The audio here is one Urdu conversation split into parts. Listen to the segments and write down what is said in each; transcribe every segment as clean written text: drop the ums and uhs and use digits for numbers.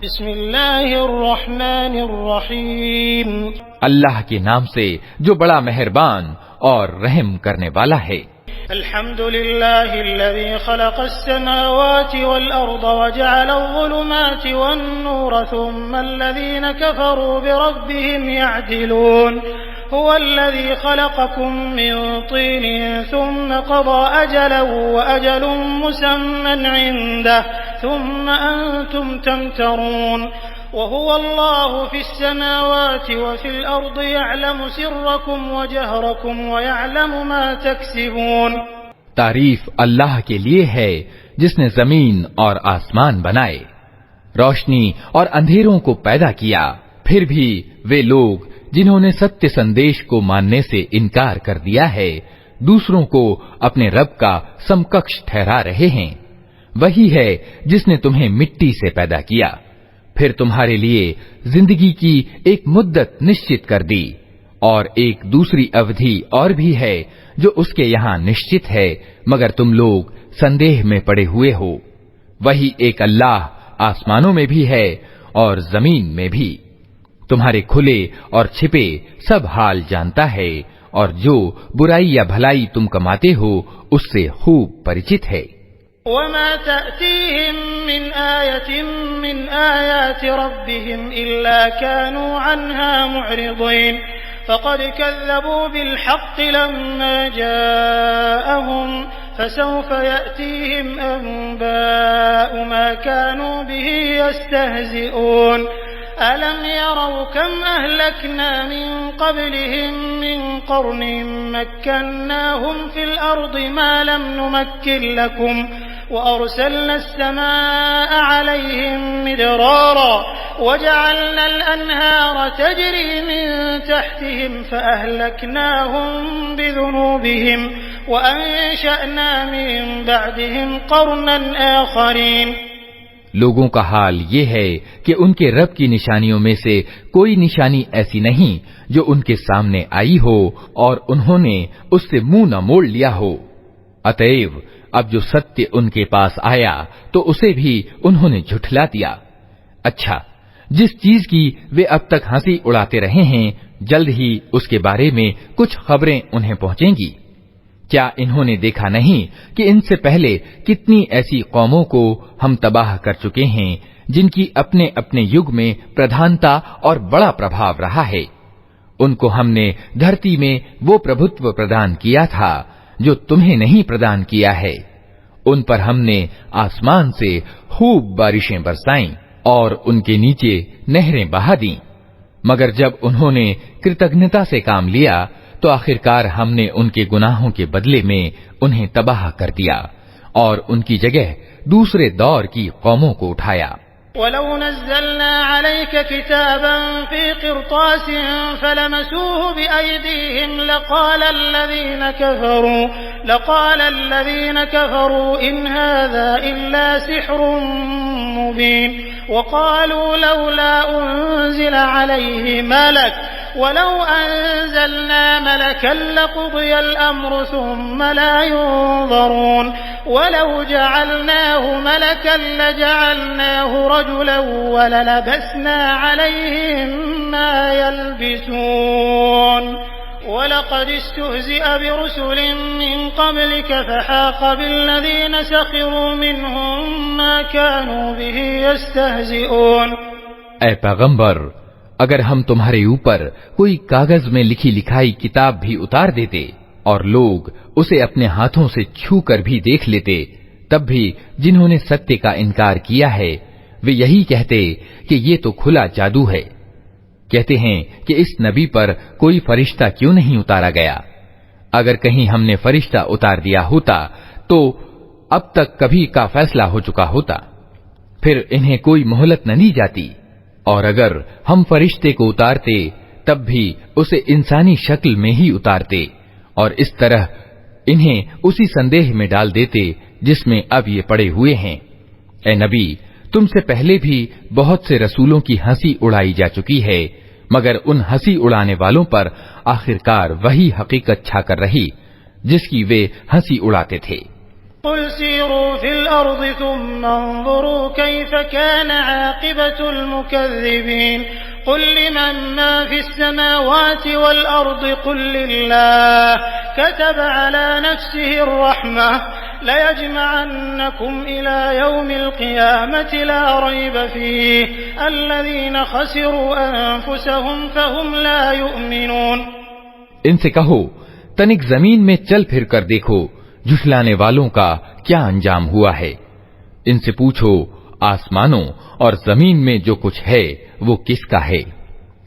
بسم اللہ الرحمن الرحیم، اللہ کے نام سے جو بڑا مہربان اور رحم کرنے والا ہے۔ الحمد للہ الذی خلق السماوات والارض وجعل الظلمات والنور ثم الذین کفروا بربهم يعدلون هو الذي خلقكم من طين ثم قضى أجلا وأجل مسمى عنده ثم أنتم تمترون وهو الله في السماوات وفي الأرض يعلم سركم وجهركم ويعلم ما تكسبون۔ تعریف اللہ کے لیے ہے جس نے زمین اور آسمان بنائے، روشنی اور اندھیروں کو پیدا کیا، پھر بھی وہ لوگ جنہوں نے ستیہ سندیش کو ماننے سے انکار کر دیا ہے دوسروں کو اپنے رب کا سمکش ٹھہرا رہے ہیں۔ وہی ہے جس نے تمہیں مٹی سے پیدا کیا، پھر تمہارے لیے زندگی کی ایک مدت نشچت کر دی، اور ایک دوسری اودھی اور بھی ہے جو اس کے یہاں نشچت ہے، مگر تم لوگ سندیہ میں پڑے ہوئے ہو۔ وہی ایک اللہ آسمانوں میں بھی ہے اور زمین میں بھی، تمہارے کھلے اور چھپے سب حال جانتا ہے، اور جو برائی یا بھلائی تم کماتے ہو اس سے خوب پریچت ہے۔ وما تأتيهم من آية من آيات ربهم إلا كانوا عنها معرضين فقد كذبوا بالحق لما جاءهم فسوف يأتيهم أنباء ما كانوا به يستهزئون ألم يروا كم أهلكنا من قبلهم من قرن مكناهم في الأرض ما لم نمكن لكم وأرسلنا السماء عليهم مدرارا وجعلنا الأنهار تجري من تحتهم فأهلكناهم بذنوبهم وأنشأنا من بعدهم قرنا آخرين۔ لوگوں کا حال یہ ہے کہ ان کے رب کی نشانیوں میں سے کوئی نشانی ایسی نہیں جو ان کے سامنے آئی ہو اور انہوں نے اس سے منہ نہ موڑ لیا ہو۔ اتیو اب جو ستیہ ان کے پاس آیا تو اسے بھی انہوں نے جھٹلا دیا۔ اچھا، جس چیز کی وہ اب تک ہنسی اڑاتے رہے ہیں جلد ہی اس کے بارے میں کچھ خبریں انہیں پہنچیں گی۔ کیا انہوں نے دیکھا نہیں کہ ان سے پہلے کتنی ایسی قوموں کو ہم تباہ کر چکے ہیں جن کی اپنے اپنے یگ میں پردھانتا اور بڑا پربھاو رہا ہے؟ ان کو ہم نے دھرتی میں وہ پربھتو پردان کیا تھا جو تمہیں نہیں پردان کیا ہے۔ ان پر ہم نے آسمان سے خوب بارشیں برسائیں اور ان کے نیچے نہریں بہا دیں، مگر جب انہوں نے کرتجنتا سے کام لیا تو آخرکار ہم نے ان کے گناہوں کے بدلے میں انہیں تباہ کر دیا اور ان کی جگہ دوسرے دور کی قوموں کو اٹھایا۔ وَلَوْ نَزَّلْنَا عَلَيْكَ كِتَابًا فِي قِرْطَاسٍ فَلَمَسُوهُ بِأَيْدِيهِمْ لَقَالَ الَّذِينَ كَفَرُوا إِنْ هَذَا إِلَّا سِحْرٌ مُبِينٌ وَقَالُوا لَوْلَا أُنزِلَ عَلَيْهِ مَلَكٌ وَلَوْ أَنزَلْنَا مَلَكًا لَقُضِيَ الْأَمْرُ ثُمَّ لَا يُنظَرُونَ وَلَوْ جَعَلْنَاهُ مَلَكًا لَجَعَلْنَاهُ رَجُلًا وَلَلَبَسْنَا عَلَيْهِمْ مَا يَلْبِسُونَ وَلَقَدِ اسْتُهْزِئَ بِرُسُلٍ مِّن قَبْلِكَ فَحَاقَ بِالَّذِينَ سَخِرُوا مِنْهُم مَّا كَانُوا بِهِ يَسْتَهْزِئُونَ۔ اے پیغمبر، اگر ہم تمہارے اوپر کوئی کاغذ میں لکھی لکھائی کتاب بھی اتار دیتے اور لوگ اسے اپنے ہاتھوں سے چھو کر بھی دیکھ لیتے، تب بھی جنہوں نے ستیہ کا انکار کیا ہے وہ یہی کہتے کہ یہ تو کھلا جادو ہے۔ کہتے ہیں کہ اس نبی پر کوئی فرشتہ کیوں نہیں اتارا گیا؟ اگر کہیں ہم نے فرشتہ اتار دیا ہوتا تو اب تک کبھی کا فیصلہ ہو چکا ہوتا، پھر انہیں کوئی مہلت نہ دی جاتی، اور اگر ہم فرشتے کو اتارتے تب بھی اسے انسانی شکل میں ہی اتارتے اور اس طرح انہیں اسی سندیہ میں ڈال دیتے جس میں اب یہ پڑے ہوئے ہیں۔ اے نبی، تم سے پہلے بھی بہت سے رسولوں کی ہنسی اڑائی جا چکی ہے، مگر ان ہنسی اڑانے والوں پر آخرکار وہی حقیقت چھا کر رہی جس کی وہ ہنسی اڑاتے تھے۔ قل سيروا في الأرض ثم انظروا كيف كان عاقبة المكذبين قل لمن ما في السماوات والأرض قل لله كتب على نفسه الرحمة ليجمعنكم إلى يوم القيامة لا ريب فيه الذين خسروا أنفسهم فهم لا يؤمنون. ان سے کہو تنک زمین میں چل پھر کر دیکھو جھٹلانے والوں کا کیا انجام ہوا ہے. ان سے پوچھو آسمانوں اور زمین میں جو کچھ ہے وہ کس کا ہے.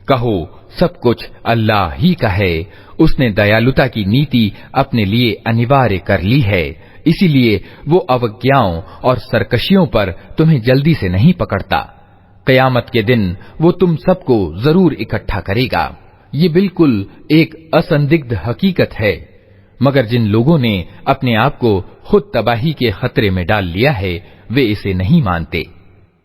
کہو سب کچھ اللہ ہی کا ہے. اس نے دیالوتا کی نیتی اپنے لیے انوارے کر لی ہے، اسی لیے وہ اوگیاؤں اور سرکشیوں پر تمہیں جلدی سے نہیں پکڑتا. قیامت کے دن وہ تم سب کو ضرور اکٹھا کرے گا. یہ بالکل ایک اسندگدھ حقیقت ہے، مگر جن لوگوں نے اپنے آپ کو خود تباہی کے خطرے میں ڈال لیا ہے وہ اسے نہیں مانتے.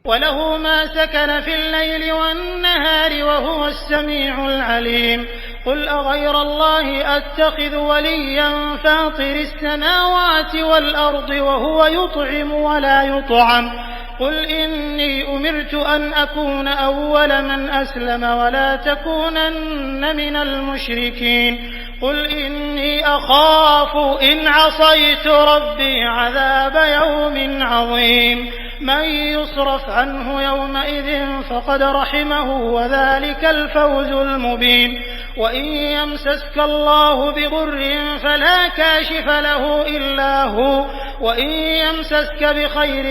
وَلَهُ مَا سَكَنَ فِي اللَّيْلِ وَالنَّهَارِ وَهُوَ السَّمِيعُ الْعَلِيمُ قُلْ أَغَيْرَ اللَّهِ أَتَّخِذُ وَلِيًّا فَاطِرِ السَّمَاوَاتِ وَالْأَرْضِ وَهُوَ يُطْعِمُ وَلَا يُطْعَمُ قُلْ إِنِّي أُمِرْتُ أَنْ أَكُونَ أَوَّلَ مَنْ أَسْلَمَ وَلَا تَكُونَنَّ مِنَ الْمُشْرِكِينَ قُلْ إِنِّي أَخَافُ إِنْ عَصَيْتُ رَبِّي عَذَابَ يَوْمٍ عَظِيمٍ من يصرف عنه يومئذ فقد رحمه وذلك الفوز المبين وإن يمسسك الله بضر فلا كاشف له إلا هو وإن يمسسك بخير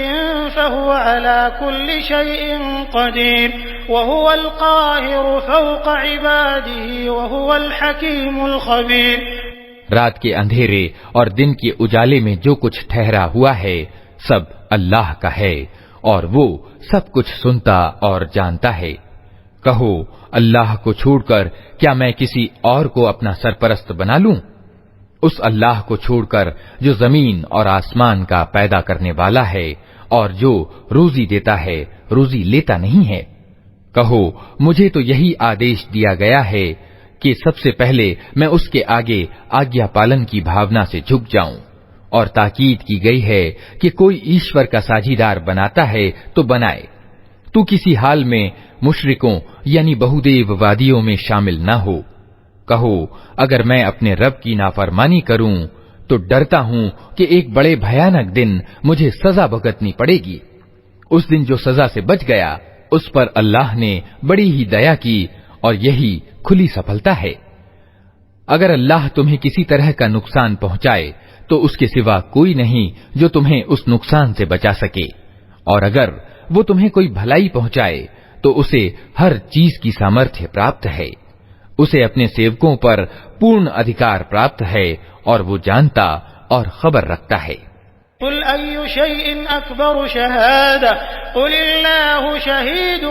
فهو على كل شيء قدير وهو القاهر فوق عباده وهو الحكيم الخبير. رات کے اندھیرے اور دن کے اجالے میں جو کچھ ٹھہرا ہوا ہے سب اللہ کا ہے اور وہ سب کچھ سنتا اور جانتا ہے. کہو اللہ کو چھوڑ کر کیا میں کسی اور کو اپنا سرپرست بنا لوں؟ اس اللہ کو چھوڑ کر جو زمین اور آسمان کا پیدا کرنے والا ہے اور جو روزی دیتا ہے روزی لیتا نہیں ہے. کہو مجھے تو یہی آدیش دیا گیا ہے کہ سب سے پہلے میں اس کے آگے آگیا پالن کی بھاونا سے جھک جاؤں، اور تاکید کی گئی ہے کہ کوئی ایشور کا ساجھیدار بناتا ہے تو بنائے. تو کسی حال میں مشرکوں یعنی بہودیو وادیوں میں شامل نہ ہو. کہو اگر میں اپنے رب کی نافرمانی کروں تو ڈرتا ہوں کہ ایک بڑے بھیانک دن مجھے سزا بھگتنی پڑے گی. اس دن جو سزا سے بچ گیا اس پر اللہ نے بڑی ہی دیا کی اور یہی کھلی سفلتا ہے. اگر اللہ تمہیں کسی طرح کا نقصان پہنچائے تو اس کے سوا کوئی نہیں جو تمہیں اس نقصان سے بچا سکے، اور اگر وہ تمہیں کوئی بھلائی پہنچائے تو اسے ہر چیز کی سامرتھیہ پراپت ہے. اسے اپنے سیوکوں پر پورن ادھیکار پراپت ہے اور وہ جانتا اور خبر رکھتا ہے. قل أي شيء أكبر شهادة قل الله شهيد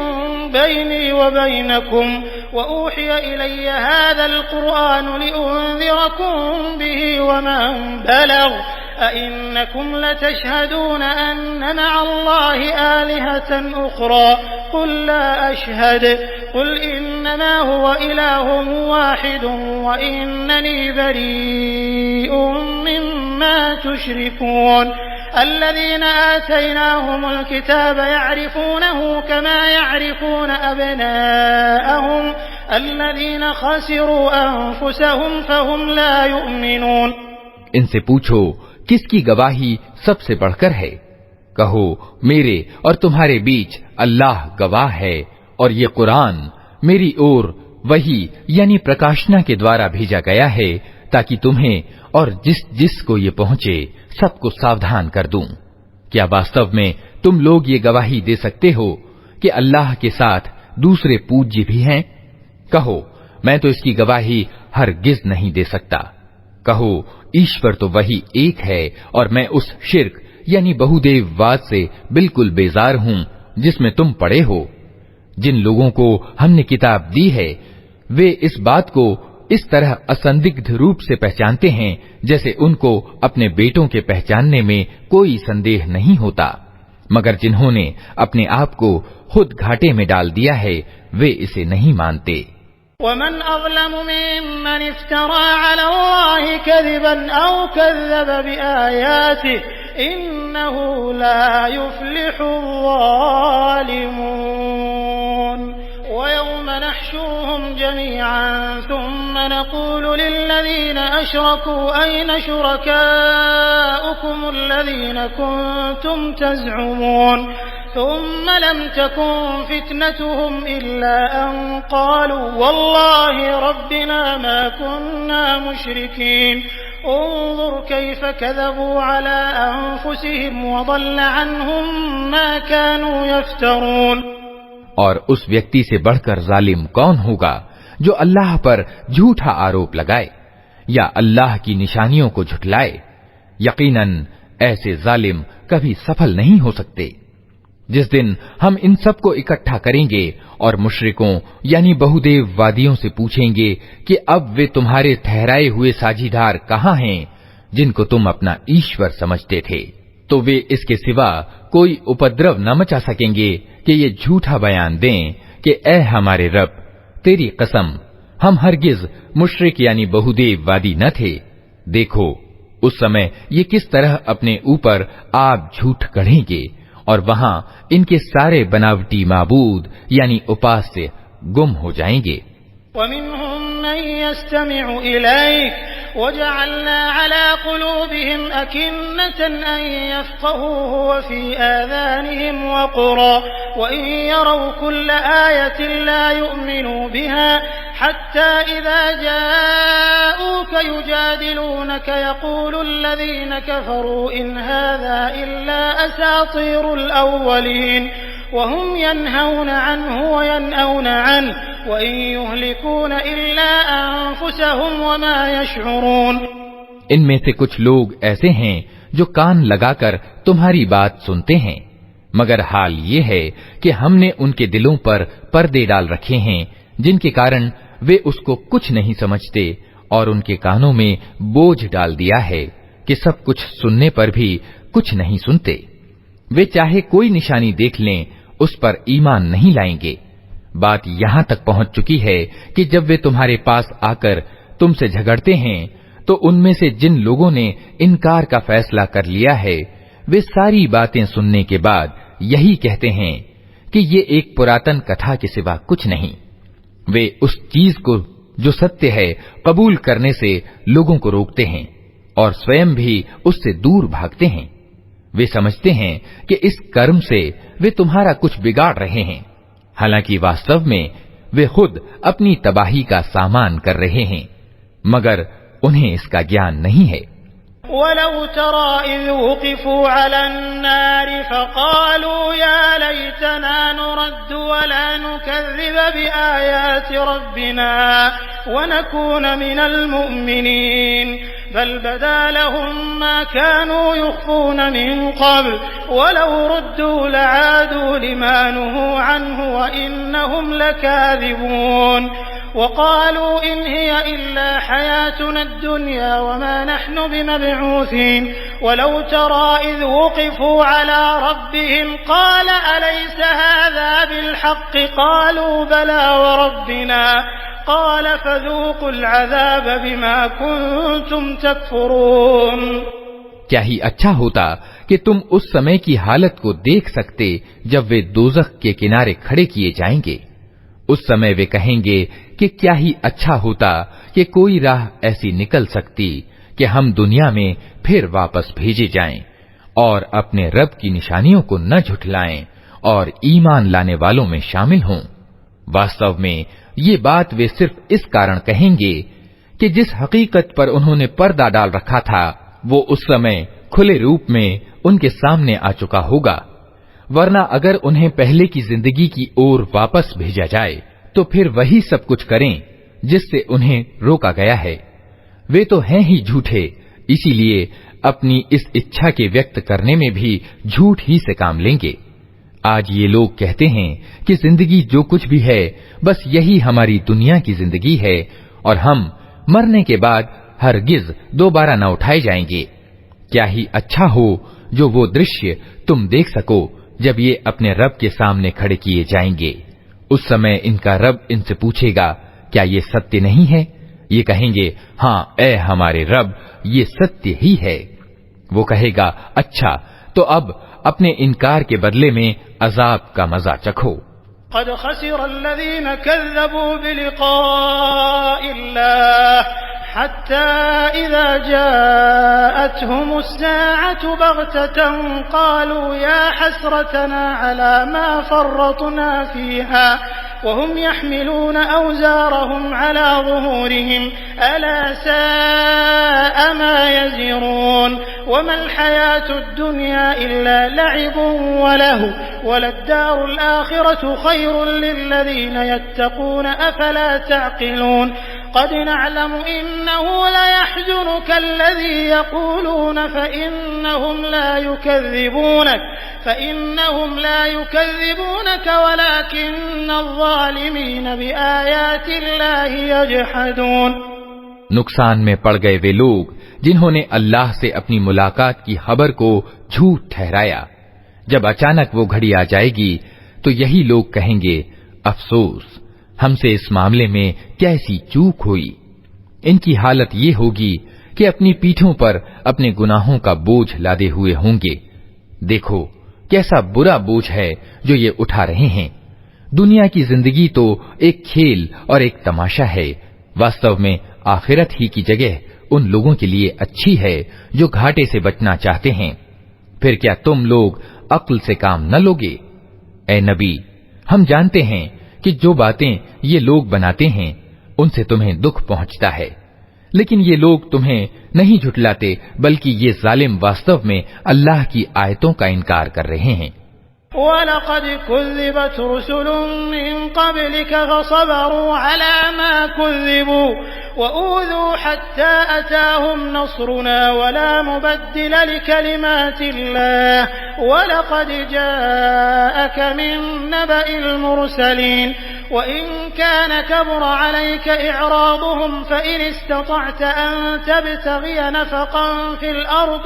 بيني وبينكم وأوحي إلي هذا القرآن لأنذركم به ومن بلغ أئنكم لتشهدون أن مع الله آلهة أخرى قل لا أشهد قل إنما هو إله واحد وإنني بريء مما تشركون. الذين آتيناهم الكتاب يعرفونه كما يعرفون أبناءهم الذين خسروا أنفسهم فهم لا يؤمنون. ان سے پوچھو کس کی گواہی سب سے بڑھ کر ہے؟ کہو میرے اور تمہارے بیچ اللہ گواہ ہے، اور یہ قرآن میری اور وہی یعنی پرکاشنا کے دوارا بھیجا گیا ہے تاکہ تمہیں اور جس کو یہ پہنچے سب کو ساودھان کر دوں. کیا واستو میں تم لوگ یہ گواہی دے سکتے ہو کہ اللہ کے ساتھ دوسرے پوجیہ بھی ہیں؟ کہو میں تو اس کی گواہی ہرگز نہیں دے سکتا. کہو ایشور تو وہی ایک ہے اور میں اس شرک یعنی بہودیو واد سے بالکل بیزار ہوں جس میں تم پڑے ہو. جن لوگوں کو ہم نے کتاب دی ہے وہ اس بات کو اس طرح اسندگدھ روپ سے پہچانتے ہیں جیسے ان کو اپنے بیٹوں کے پہچاننے میں کوئی سندیہ نہیں ہوتا، مگر جنہوں نے اپنے آپ کو خود گھاٹے میں ڈال دیا ہے وہ اسے نہیں مانتے. ومن أظلم ممن افترى على الله كذبا أو كذب بآياته إنه لا يفلح الظالمون ويوم نحشرهم جميعا ثم نقول للذين أشركوا أين شركاؤكم الذين كنتم تزعمون ثم لم تكن فتنتهم إلا أن قالوا والله ربنا ما كنا مشركين انظر كيف كذبوا على أنفسهم وضل عنهم ما كانوا يفترون. اور اس ویکتی سے بڑھ کر ظالم کون ہوگا جو اللہ پر جھوٹا آروپ لگائے یا اللہ کی نشانیوں کو جھٹلائے؟ یقیناً ایسے ظالم کبھی سفل نہیں ہو سکتے. جس دن ہم ان سب کو اکٹھا کریں گے اور مشرکوں یعنی بہودیو وادیوں سے پوچھیں گے کہ اب وہ تمہارے ٹھہرائے ہوئے ساجھیدار کہاں ہیں جن کو تم اپنا ایشور سمجھتے تھے، تو وہ اس کے سوا کوئی اپدرو نہ مچا سکیں گے کہ یہ جھوٹا بیان دیں کہ اے ہمارے رب، تیری قسم ہم ہرگز مشرک یعنی بہودیو وادی نہ تھے. دیکھو اس سمے یہ کس طرح اپنے اوپر آپ جھوٹ گڑھیں گے اور وہاں ان کے سارے بناوٹی معبود یعنی اپاسیہ گم ہو جائیں گے. وَمِنْهُمْ مَنْ يَسْتَمِعُ إِلَيْكَ وَجَعَلْنَا عَلَى قُلُوبِهِمْ أَكِنَّةً أَنْ يَفْقَهُوهُ وَفِي آذَانِهِمْ وَقْرًا وَإِنْ يَرَوْا كُلَّ آيَةٍ لَا يُؤْمِنُوا بِهَا حَتَّى إِذَا جَاءُوكَ يُجَادِلُونَكَ يَقُولُ الَّذِينَ كَفَرُوا إِنْ هَذَا إِلَّا أَسَاطِيرُ الْأَوَّلِينَ وَهُمْ يَنْهَوْنَ عَنْهُ وَيَنْأَوْنَ عَنْهُ وَإِنْ يُهْلِكُونَ إِلَّا أَنفُسَهُمْ وَمَا يَشْعُرُونَ. ان میں سے کچھ لوگ ایسے ہیں جو کان لگا کر تمہاری بات سنتے ہیں، مگر حال یہ ہے کہ ہم نے ان کے دلوں پر پردے ڈال رکھے ہیں جن کے کارن وہ اس کو کچھ نہیں سمجھتے، اور ان کے کانوں میں بوجھ ڈال دیا ہے کہ سب کچھ سننے پر بھی کچھ نہیں سنتے. وہ چاہے کوئی نشانی دیکھ لیں اس پر ایمان نہیں لائیں گے. بات یہاں تک پہنچ چکی ہے کہ جب وہ تمہارے پاس آ کر تم سے جھگڑتے ہیں تو ان میں سے جن لوگوں نے انکار کا فیصلہ کر لیا ہے وہ ساری باتیں سننے کے بعد یہی کہتے ہیں کہ یہ ایک پراتن کتھا کے سوا کچھ نہیں. وہ اس چیز کو جو ستیہ ہے قبول کرنے سے لوگوں کو روکتے ہیں اور سوئم بھی اس سے دور بھاگتے ہیں. وہ سمجھتے ہیں کہ اس کرم سے وہ تمہارا کچھ بگاڑ رہے ہیں، حالانکہ واستو میں وہ خود اپنی تباہی کا سامان کر رہے ہیں، مگر انہیں اس کا گیان نہیں ہے. وَلَوْ تَرَى إِذْ وُقِفُوا عَلَى النَّارِ فَقَالُوا يَا لَيْتَنَا نُرَدُّ وَلَا نُكَذِّبَ بِآيَاتِ رَبِّنَا وَنَكُونَ مِنَ الْمُؤْمِنِينَ بَلْ بَدَا لَهُم مَّا كَانُوا يُخْفُونَ مِن قَبْلُ وَلَوْ رُدُّوا لَعَادُوا لِمَا نُهُوا عَنْهُ وَإِنَّهُمْ لَكَاذِبُونَ. وقالوا إن هي إلا حياتنا الدنيا وما نحن بمبعوثين ولو ترى إذ وقفوا على ربهم قال أليس هذا بالحق قالوا بلى وربنا قال فذوقوا العذاب بما كنتم تكفرون. کیا ہی اچھا ہوتا کہ تم اس سمے کی حالت کو دیکھ سکتے جب وہ دوزخ کے کنارے کھڑے کیے جائیں گے. اس سمے وہ کہیں گے کہ کیا ہی اچھا ہوتا کہ کوئی راہ ایسی نکل سکتی کہ ہم دنیا میں پھر واپس بھیجے جائیں اور اپنے رب کی نشانیوں کو نہ جھٹلائیں اور ایمان لانے والوں میں شامل ہوں. واستو میں یہ بات وہ صرف اس کارن کہیں گے کہ جس حقیقت پر انہوں نے پردہ ڈال رکھا تھا وہ اس سمے کھلے روپ میں ان کے سامنے آ چکا ہوگا. ورنہ اگر انہیں پہلے کی زندگی کی اور واپس بھیجا جائے تو پھر وہی سب کچھ کریں جس سے انہیں روکا گیا ہے. وہ تو ہیں ہی جھوٹے، اسی لیے اپنی اس اچھا کے ویکت کرنے میں بھی جھوٹ ہی سے کام لیں گے. آج یہ لوگ کہتے ہیں کہ زندگی جو کچھ بھی ہے بس یہی ہماری دنیا کی زندگی ہے اور ہم مرنے کے بعد ہرگز دوبارہ نہ اٹھائے جائیں گے. کیا ہی اچھا ہو جو وہ درشیہ تم دیکھ سکو جب یہ اپنے رب کے سامنے کھڑے کیے جائیں گے. اس سمے ان کا رب ان سے پوچھے گا کیا یہ ستیہ نہیں ہے؟ یہ کہیں گے ہاں اے ہمارے رب یہ ستیہ ہی ہے. وہ کہے گا اچھا تو اب اپنے انکار کے بدلے میں عذاب کا مزہ چکھو۔ قد خسر الذين كذبوا بلقاء الله حتى إذا جاءتهم الساعة بغتة قالوا يا حسرتنا على ما فرطنا فيها وهم يحملون أوزارهم على ظهورهم ألا ساء ما يزرون وما الحياة الدنيا إلا لعب وله وللدار الآخرة خير للذين يتقون أفلا تعقلون قد نعلم إنه ليحزنك الذي يقولون فإنهم لا يكذبونك ولكن الظالمين بآيات الله يجحدون۔ نقصان میں پڑ گئے وہ لوگ جنہوں نے اللہ سے اپنی ملاقات کی خبر کو جھوٹ ٹھہرایا۔ جب اچانک وہ گھڑی آ جائے گی تو یہی لوگ کہیں گے افسوس ہم سے اس معاملے میں کیسی چوک ہوئی۔ ان کی حالت یہ ہوگی کہ اپنی پیٹھوں پر اپنے گناہوں کا بوجھ لادے ہوئے ہوں گے۔ دیکھو کیسا برا بوجھ ہے جو یہ اٹھا رہے ہیں۔ دنیا کی زندگی تو ایک کھیل اور ایک تماشا ہے، واستو میں آخرت ہی کی جگہ ان لوگوں کے لیے اچھی ہے جو گھاٹے سے بچنا چاہتے ہیں۔ پھر کیا تم لوگ عقل سے کام نہ لوگے؟ اے نبی، ہم جانتے ہیں کہ جو باتیں یہ لوگ بناتے ہیں ان سے تمہیں دکھ پہنچتا ہے، لیکن یہ لوگ تمہیں نہیں جھٹلاتے بلکہ یہ ظالم واستو میں اللہ کی آیتوں کا انکار کر رہے ہیں۔ وَلَقَدْ كُذِّبَتْ رُسُلٌ مِّن قَبْلِكَ فَصَبَرُوا عَلَى مَا كُذِّبُوا وَأُوذُوا حَتَّى أَتَاهُمْ نَصْرُنَا وَلَا مُبَدِّلَ لِكَلِمَاتِ اللَّهِ وَلَقَدْ جَاءَكَ مِن نَّبَإِ الْمُرْسَلِينَ وَإِن كَانَ كَبُرَ عَلَيْكَ إِعْرَاضُهُمْ فَإِنِ استطعت أَن تَبْتَغِيَ نَفَقًا فِي الْأَرْضِ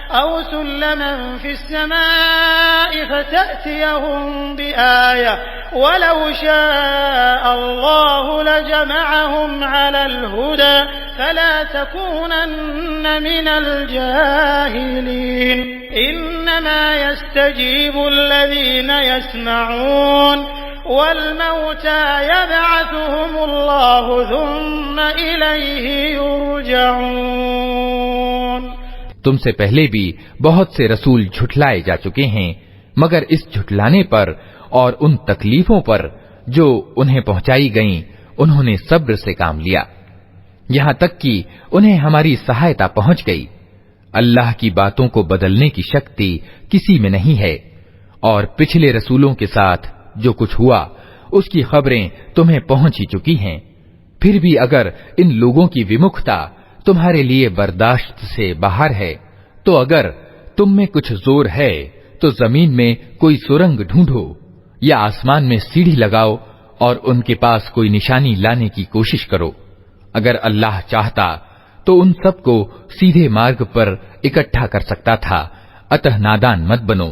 أَوْ سُلَّمًا فِي السَّمَاءِ فَتَأْتِيَهُم بِآيَةٍ وَلَوْ شَاءَ اللَّهُ لَجَمَعَهُمْ عَلَى الْهُدَى فَلَا تَكُونَنَّ مِنَ الْجَاهِلِينَ إِنَّمَا يَسْتَجِيبُ الَّذِينَ يَسْمَعُونَ وَالْمَوْتَى يَبْعَثُهُمُ اللَّهُ ثُمَّ إِلَيْهِ يُرْجَعُونَ۔ تم سے پہلے بھی بہت سے رسول جھٹلائے جا چکے ہیں، مگر اس جھٹلانے پر اور ان تکلیفوں پر جو انہیں پہنچائی گئیں انہوں نے صبر سے کام لیا، یہاں تک کہ انہیں ہماری سہایتا پہنچ گئی۔ اللہ کی باتوں کو بدلنے کی شکتی کسی میں نہیں ہے، اور پچھلے رسولوں کے ساتھ جو کچھ ہوا اس کی خبریں تمہیں پہنچ ہی چکی ہیں۔ پھر بھی اگر ان لوگوں کی ومکھتا تمہارے لیے برداشت سے باہر ہے تو اگر تم میں کچھ زور ہے تو زمین میں کوئی سرنگ ڈھونڈو یا آسمان میں سیڑھی لگاؤ اور ان کے پاس کوئی نشانی لانے کی کوشش کرو۔ اگر اللہ چاہتا تو ان سب کو سیدھے مارگ پر اکٹھا کر سکتا تھا، اتہ نادان مت بنو۔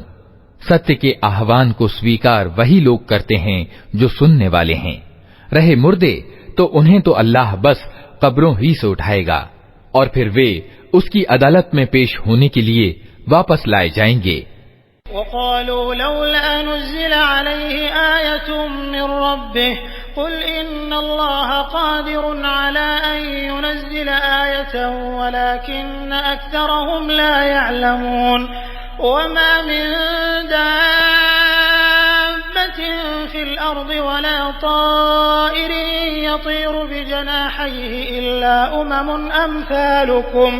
ستیہ کے آہوان کو سویکار وہی لوگ کرتے ہیں جو سننے والے ہیں، رہے مردے تو انہیں تو اللہ بس قبروں ہی سے اٹھائے گا اور پھر وہ اس کی عدالت میں پیش ہونے کے لیے واپس لائے جائیں گے۔ وَقَالُوا لَوْلَا نُزِّلَ عَلَيْهِ آيَةٌ مِّن رَّبِّهِ قُلْ إِنَّ اللَّهَ قَادِرٌ عَلَىٰ أَن يُنَزِّلَ آيَةً وَلَٰكِنَّ أَكْثَرَهُمْ لَا يَعْلَمُونَ وَمَا مِن دَابَّةٍ فِي الْأَرْضِ وَلَا طَائِرٍ يَطِيرُ بِجَنَاحَيْهِ إِلَّا أُمَمٌ أَمْثَالُكُمْ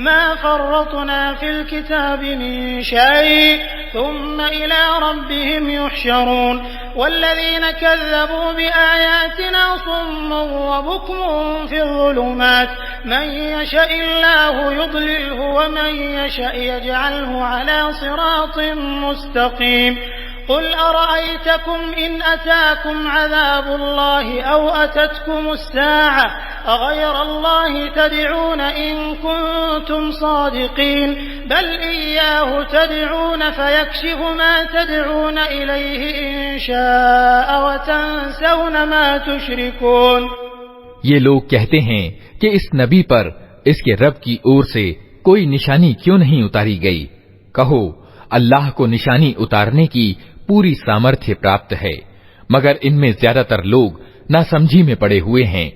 مَا فَرَّطْنَا فِي الْكِتَابِ مِن شَيْءٍ ثُمَّ إِلَىٰ رَبِّهِمْ يُحْشَرُونَ وَالَّذِينَ كَذَّبُوا بِآيَاتِنَا صُمٌّ وَبُكْمٌ فِي الظُّلُمَاتِ مَن يَشَإِ اللَّهُ يُضْلِلْهُ وَمَن يَشَأْ يَجْعَلْهُ عَلَىٰ صِرَاطٍ مُّسْتَقِيمٍ قُلْ أَرَأَيْتَكُمْ إِنْ أَتَاكُمْ عَذَابُ اللَّهِ أَوْ أَتَتْكُمُ السَّاعَةُ أَغَيْرَ اللَّهِ تَدْعُونَ إِن كُنتُمْ صَادِقِينَ بَلْ إِيَّاهُ تَدْعُونَ فَيَكْشِفُ مَا تَدْعُونَ إِلَيْهِ إِن شَاءَ وَتَنسَوْنَ مَا تُشْرِكُونَ۔ یہ لوگ کہتے ہیں کہ اس نبی پر اس کے رب کی اور سے کوئی نشانی کیوں نہیں اتاری گئی؟ کہو اللہ کو نشانی اتارنے کی پوری سامرتھیہ پراپت ہے، مگر ان میں زیادہ تر لوگ ناسمجھی میں پڑے ہوئے ہیں۔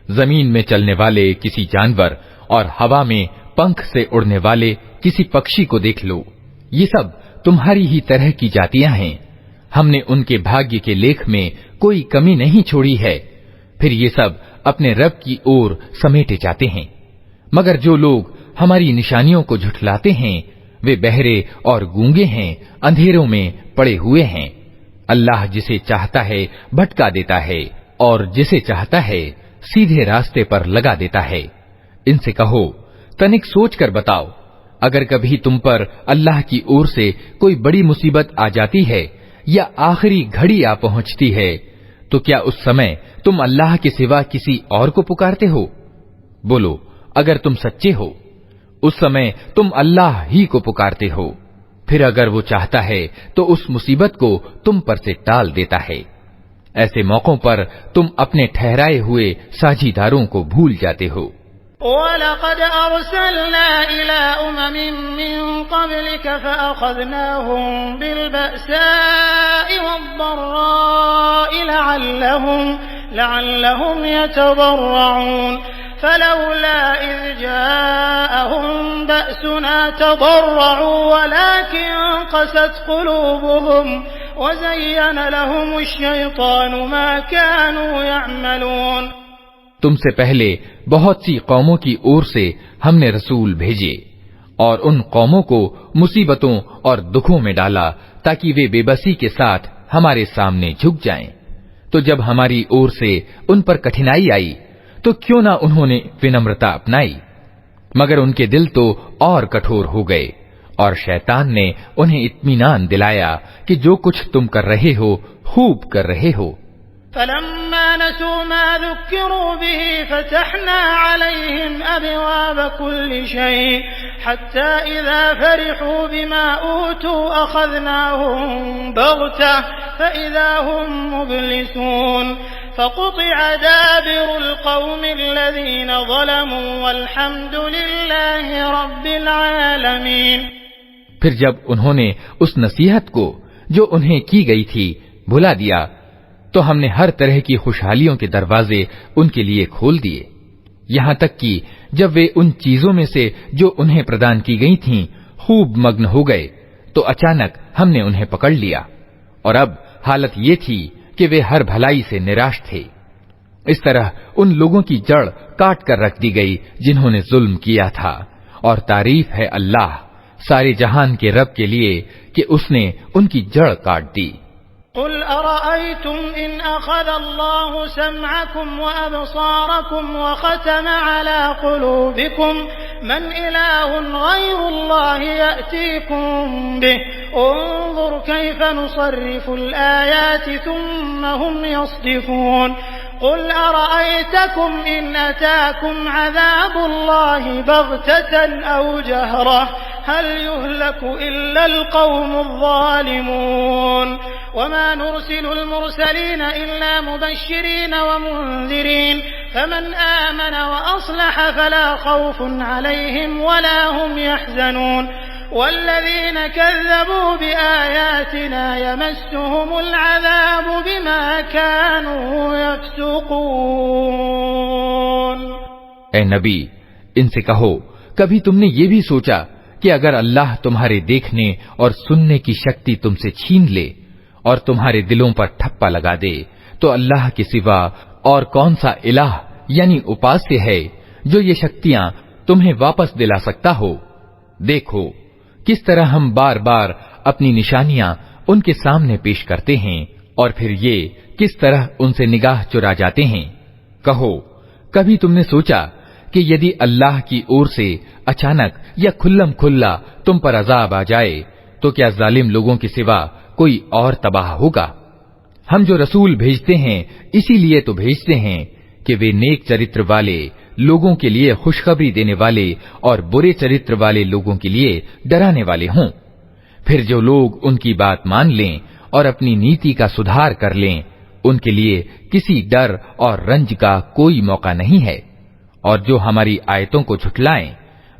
زمین میں چلنے والے کسی جانور اور ہوا میں پنکھ سے اڑنے والے کسی پکشی کو دیکھ لو، یہ سب تمہاری ہی طرح کی جاتیاں ہیں۔ ہم نے ان کے بھاگیہ کے لیکھ میں کوئی کمی نہیں چھوڑی ہے، پھر یہ سب اپنے رب کی اور سمیٹے جاتے ہیں۔ مگر جو لوگ ہماری نشانیوں کو جھٹلاتے ہیں وہ بہرے اور گونگے ہیں، اندھیروں میں پڑے ہوئے ہیں۔ اللہ جسے چاہتا ہے بھٹکا دیتا ہے اور جسے چاہتا ہے سیدھے راستے پر لگا دیتا ہے۔ ان سے کہو تنک سوچ کر بتاؤ، اگر کبھی تم پر اللہ کی اور سے کوئی بڑی مصیبت آ جاتی ہے یا آخری گھڑی آ پہنچتی ہے تو کیا اس سمے تم اللہ کے سوا کسی اور کو پکارتے ہو؟ بولو اگر تم سچے ہو، اس سمے تم اللہ ہی کو پکارتے ہو، پھر اگر وہ چاہتا ہے تو اس مصیبت کو تم پر سے ٹال دیتا ہے۔ ایسے موقعوں پر تم اپنے ٹھہرائے ہوئے ساجھیداروں کو بھول جاتے ہو۔ وَلَقَدْ أَرْسَلْنَا إِلَىٰ أُمَمٍ مِّن قَبْلِكَ فَأَخَذْنَاهُم بِالْبَأْسَاءِ وَالضَّرَّاءِ لَعَلَّهُمْ يَتَضَرَّعُونَ فَلَوْلَا إِذْ جَاءَهُم بَأْسُنَا تَضَرَّعُوا وَلَٰكِن قَسَتْ قُلُوبُهُمْ وَزَيَّنَ لَهُمُ الشَّيْطَانُ مَا كَانُوا يَعْمَلُونَ۔ تم سے پہلے بہت سی قوموں کی اور سے ہم نے رسول بھیجے اور ان قوموں کو مصیبتوں اور دکھوں میں ڈالا تاکہ وہ بے بسی کے ساتھ ہمارے سامنے جھک جائیں۔ تو جب ہماری اور سے ان پر کٹھنائی آئی تو کیوں نہ انہوں نے ونمرتا اپنائی، مگر ان کے دل تو اور کٹھور ہو گئے، اور شیطان نے انہیں اطمینان دلایا کہ جو کچھ تم کر رہے ہو خوب کر رہے ہو۔ فَلَمَّا نَسُوا مَا ذُكِّرُوا بِهِ فَتَحْنَا عَلَيْهِمْ أَبْوَابَ كُلِّ شَيْءٍ حَتَّى إِذَا فَرِحُوا بِمَا أُوتُوا أَخَذْنَاهُم بَغْتَةً فَإِذَا هُم مُّبْلِسُونَ فَقُطِعَ دَابِرُ الْقَوْمِ الَّذِينَ ظَلَمُوا وَالْحَمْدُ لِلَّهِ رَبِّ الْعَالَمِينَ۔ پھر جب انہوں نے اس نصیحت کو جو انہیں کی گئی تھی بھلا دیا تو ہم نے ہر طرح کی خوشحالیوں کے دروازے ان کے لیے کھول دیے، یہاں تک کہ جب وہ ان چیزوں میں سے جو انہیں پردان کی گئی تھیں خوب مگن ہو گئے تو اچانک ہم نے انہیں پکڑ لیا، اور اب حالت یہ تھی کہ وہ ہر بھلائی سے نراش تھے۔ اس طرح ان لوگوں کی جڑ کاٹ کر رکھ دی گئی جنہوں نے ظلم کیا تھا، اور تعریف ہے اللہ سارے جہان کے رب کے لیے کہ اس نے ان کی جڑ کاٹ دی۔ قل أرأيتم إن أخذ الله سمعكم وأبصاركم وختم على قلوبكم من إله غير الله يأتيكم به انظر كيف نصرف الآيات ثم هم يصدفون قل أرأيتكم إن أتاكم عذاب الله بغتة أو جهرة هل يهلك إلا القوم الظالمون وما نرسل المرسلين إلا مبشرين ومنذرين فمن آمن وأصلح فلا خوف عليهم ولا هم يحزنون والذين كذبوا بآياتنا يمسهم العذاب بما كانوا يفسقون۔ اے نبی ان سے کہو کبھی تم نے یہ بھی سوچا کہ اگر اللہ تمہارے دیکھنے اور سننے کی شکتی تم سے چھین لے اور تمہارے دلوں پر ٹھپا لگا دے تو اللہ کے سوا اور کون سا الہ یعنی اپاسیہ ہے جو یہ شکتیاں تمہیں واپس دلا سکتا ہو؟ دیکھو کس طرح ہم بار بار اپنی نشانیاں ان کے سامنے پیش کرتے ہیں اور پھر یہ کس طرح ان سے نگاہ چرا جاتے ہیں۔ کہو کبھی تم نے سوچا کہ یدی اللہ کی اور سے اچانک یا کھلم کھلا تم پر عذاب آ جائے تو کیا ظالم لوگوں کے سوا کوئی اور تباہ ہوگا؟ ہم جو رسول بھیجتے ہیں اسی لیے تو بھیجتے ہیں کہ وہ نیک چرتر والے لوگوں کے لیے خوشخبری دینے والے اور برے چرتر والے لوگوں کے لیے ڈرانے والے ہوں۔ پھر جو لوگ ان کی بات مان لیں اور اپنی نیتی کا سدھار کر لیں ان کے لیے کسی ڈر اور رنج کا کوئی موقع نہیں ہے، اور جو ہماری آیتوں کو جھٹلائیں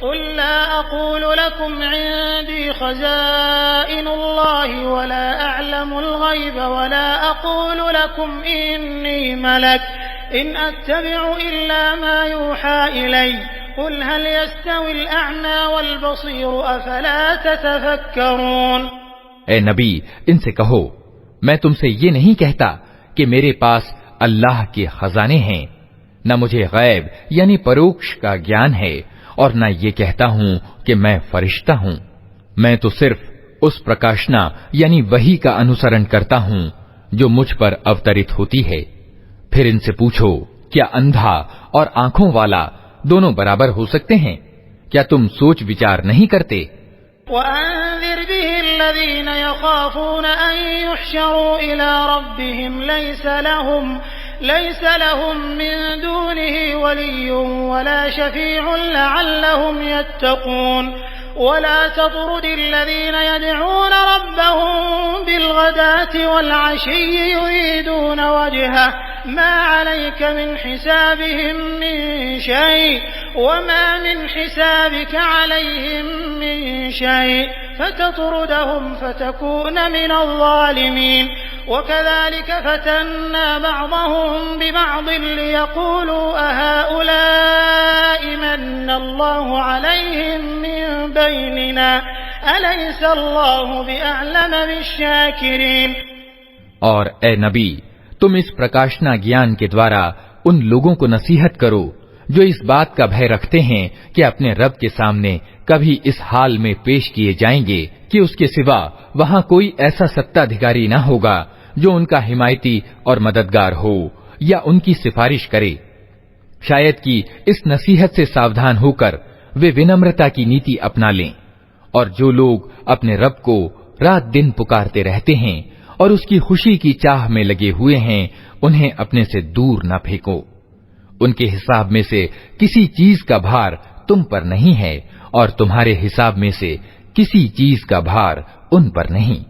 قل لا أقول لكم عندي خزائن الله ولا أعلم الغيب ولا أقول لكم إني ملك إن أتبع إلا ما يوحى إلي قل هل يستوي الأعمى والبصير أفلا تتفكرون۔ اے نبی، ان سے کہو میں تم سے یہ نہیں کہتا کہ میرے پاس اللہ کے خزانے ہیں، نہ مجھے غیب یعنی پروکش کا گیان ہے، اور نہ یہ کہتا ہوں کہ میں فرشتہ ہوں۔ میں تو صرف اس پرکاشنا یعنی وحی کا انوسرن کرتا ہوں جو مجھ پر اوترت ہوتی ہے۔ پھر ان سے پوچھو کیا اندھا اور آنکھوں والا دونوں برابر ہو سکتے ہیں؟ کیا تم سوچ وچار نہیں کرتے؟ وأنذر به الذين يخافون أن يحشروا إلى ربهم ليس لهم من دونه ولي ولا شفيع لعلهم يتقون ولا تطرد الذين يدعون ربهم بالغداة والعشي يريدون وجهه ما عليك من حسابهم من شيء وما من حسابك عليهم من شيء فتطردهم فتكون من الظالمين وكذلك فتنا بعضهم ببعض ليقولوا أهؤلاء من الله عليهم من بيننا أليس الله بأعلم بالشاكرين۔ اور اے نبی، تم اس پرکاشنا گیان کے دوارا ان لوگوں کو نصیحت کرو جو اس بات کا بھے رکھتے ہیں کہ اپنے رب کے سامنے کبھی اس حال میں پیش کیے جائیں گے کہ اس کے سوا وہاں کوئی ایسا ستادھیکاری نہ ہوگا جو ان کا حمایتی اور مددگار ہو یا ان کی سفارش کرے۔ شاید کہ اس نصیحت سے ساودھان ہو کر وہ ونمرتا کی نیتی اپنا لیں، اور جو لوگ اپنے رب کو رات دن پکارتے رہتے ہیں اور اس کی خوشی کی چاہ میں لگے ہوئے ہیں انہیں اپنے سے دور نہ پھینکو۔ ان کے حساب میں سے کسی چیز کا بھار تم پر نہیں ہے اور تمہارے حساب میں سے کسی چیز کا بھار ان پر نہیں۔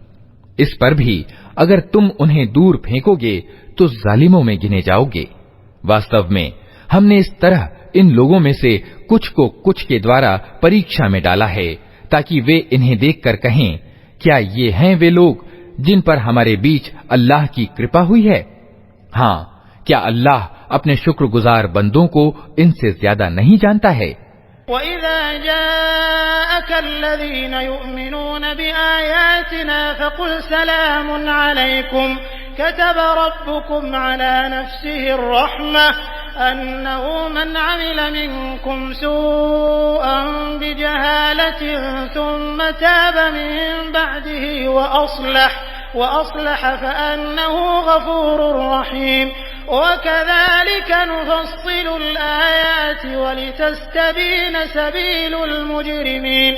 اس پر بھی اگر تم انہیں دور پھینکو گے تو ظالموں میں گنے جاؤ گے۔ واستو میں ہم نے اس طرح ان لوگوں میں سے کچھ کو کچھ کے دوارا پریکشا میں ڈالا ہے تاکہ وہ انہیں دیکھ کر کہیں کیا یہ ہیں وہ لوگ جن پر ہمارے بیچ اللہ کی کرپا ہوئی ہے؟ ہاں، کیا اللہ اپنے شکر گزار بندوں کو ان سے زیادہ نہیں جانتا ہے؟ وَإِذَا جَاءَكَ الَّذِينَ يُؤْمِنُونَ بِآيَاتِنَا فَقُلْ سَلَامٌ عَلَيْكُمْ كَتَبَ رَبُّكُمْ عَلَى نَفْسِهِ الرَّحْمَةَ أَنَّهُ مَنْ عَمِلَ مِنْكُمْ سُوءًا بِجَهَالَةٍ ثُمَّ تَابَ مِنْ بَعْدِهِ وَأَصْلَحَ فَأَنَّهُ غَفُورٌ رَحِيمٌ وَكَذَلِكَ نُفَصِّلُ الْآيَاتِ وَلِتَسْتَبِينَ سَبِيلُ الْمُجْرِمِينَ۔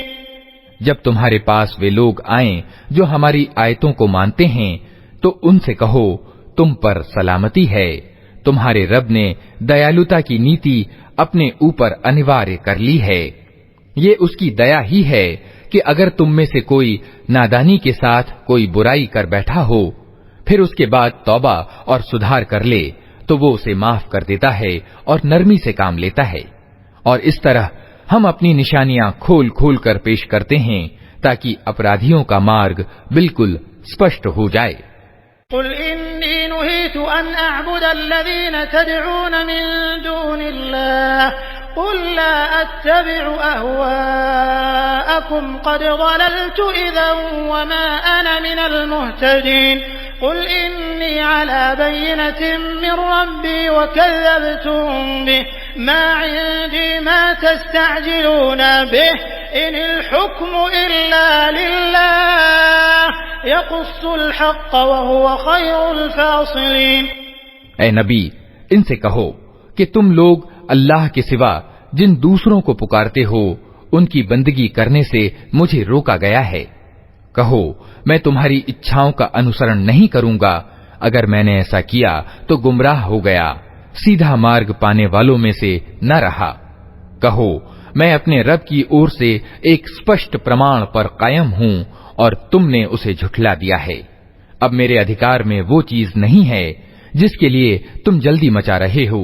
جب تمہارے پاس وہ لوگ آئیں جو ہماری آیتوں کو مانتے ہیں تو ان سے کہو تم پر سلامتی ہے، تمہارے رب نے دیالوتا کی نیتی اپنے اوپر انوارے کر لی ہے۔ یہ اس کی دیا ہی ہے کہ اگر تم میں سے کوئی نادانی کے ساتھ کوئی برائی کر بیٹھا ہو پھر اس کے بعد توبہ اور سدھار کر لے تو وہ اسے معاف کر دیتا ہے اور نرمی سے کام لیتا ہے، اور اس طرح ہم اپنی نشانیاں کھول کھول کر پیش کرتے ہیں تاکہ اپرادھیوں کا مارگ بالکل اسپشٹ ہو جائے۔ قل إني نهيت أن أعبد الذين تدعون من دون الله قل لا أتبع أهواءكم قد ضللت إذا وما أنا من المهتدين قل إني على بينة من ربي وكذبتم به ما عندي ما تستعجلون به إن الحكم إلا لله يقص الحق وهو خير الفاصلين۔ اے نبی، ان سے کہو کہ تم لوگ اللہ کے سوا جن دوسروں کو پکارتے ہو ان کی بندگی کرنے سے مجھے روکا گیا ہے۔ کہو میں تمہاری اچھاؤں کا انوسرن نہیں کروں گا، اگر میں نے ایسا کیا تو گمراہ ہو گیا، سیدھا مارگ پانے والوں میں سے نہ رہا۔ کہو میں اپنے رب کی اور سے ایک اسپشٹ پرمان پر قائم ہوں اور تم نے اسے جھٹلا دیا ہے۔ اب میرے ادھیکار میں وہ چیز نہیں ہے جس کے لیے تم جلدی مچا رہے ہو،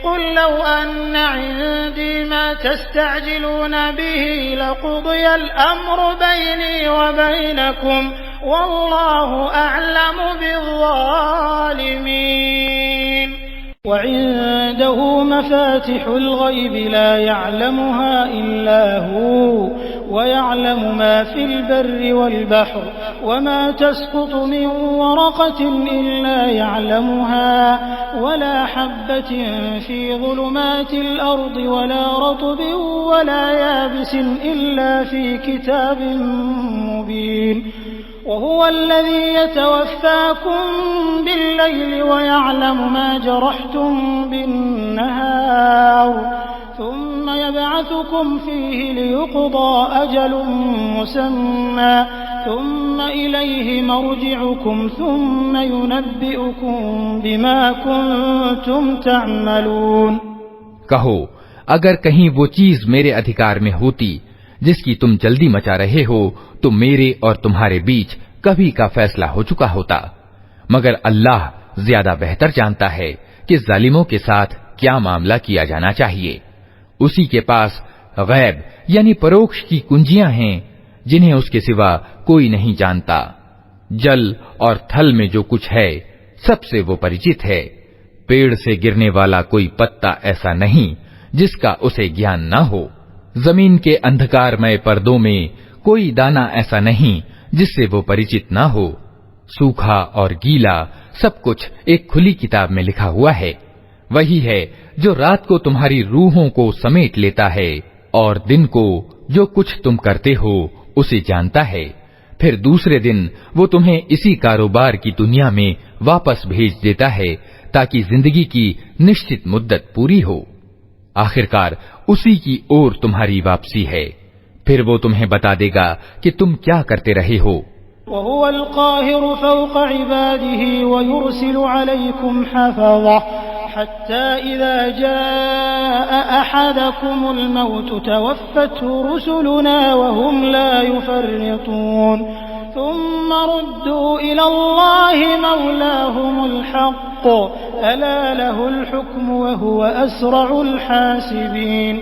قل لو أن عندي ما تستعجلون به لقضي الأمر بيني وبينكم والله أعلم بالظالمين وعنده مفاتح الغيب لا يعلمها إلا هو ويعلم ما في البر والبحر وما تسقط من ورقة إلا يعلمها ولا حبة في ظلمات الأرض ولا رطب ولا يابس إلا في كتاب مبين وهو الذي يتوفاكم بالليل ويعلم ما جرحتم بالنهار ثم يبعثكم فيه ليقضى أجل مسمى ثم إليه مرجعكم ثم ينبئكم بما كنتم تعملون۔ کہو اگر کہیں وہ چیز میرے ادھیکار میں ہوتی جس کی تم جلدی مچا رہے ہو تو میرے اور تمہارے بیچ کبھی کا فیصلہ ہو چکا ہوتا، مگر اللہ زیادہ بہتر جانتا ہے کہ ظالموں کے ساتھ کیا معاملہ کیا جانا چاہیے۔ اسی کے پاس غیب یعنی پروکش کی کنجیاں ہیں جنہیں اس کے سوا کوئی نہیں جانتا۔ جل اور تھل میں جو کچھ ہے سب سے وہ پریچت ہے۔ پیڑ سے گرنے والا کوئی پتا ایسا نہیں جس کا اسے گیان نہ ہو۔ زمین کے اندھکار مئے پردوں میں کوئی دانہ ایسا نہیں جس سے وہ پریچت نہ ہو۔ سوکھا اور گیلا سب کچھ ایک کھلی کتاب میں لکھا ہوا ہے۔ وہی ہے جو رات کو تمہاری روحوں کو سمیٹ لیتا ہے اور دن کو جو کچھ تم کرتے ہو اسے جانتا ہے، پھر دوسرے دن وہ تمہیں اسی کاروبار کی دنیا میں واپس بھیج دیتا ہے تاکہ زندگی کی نشچت مدت پوری ہو۔ آخرکار اسی کی اور تمہاری واپسی ہے، پھر وہ تمہیں بتا دے گا کہ تم کیا کرتے رہے ہو۔ وهو القاهر فوق عباده ويرسل عليكم حفظه حتى إذا جاء أحدكم الموت توفته رسلنا وهم لا يفرطون ثم ردوا إلى الله مولاهم الحق ألا له الحكم وهو أسرع الحاسبين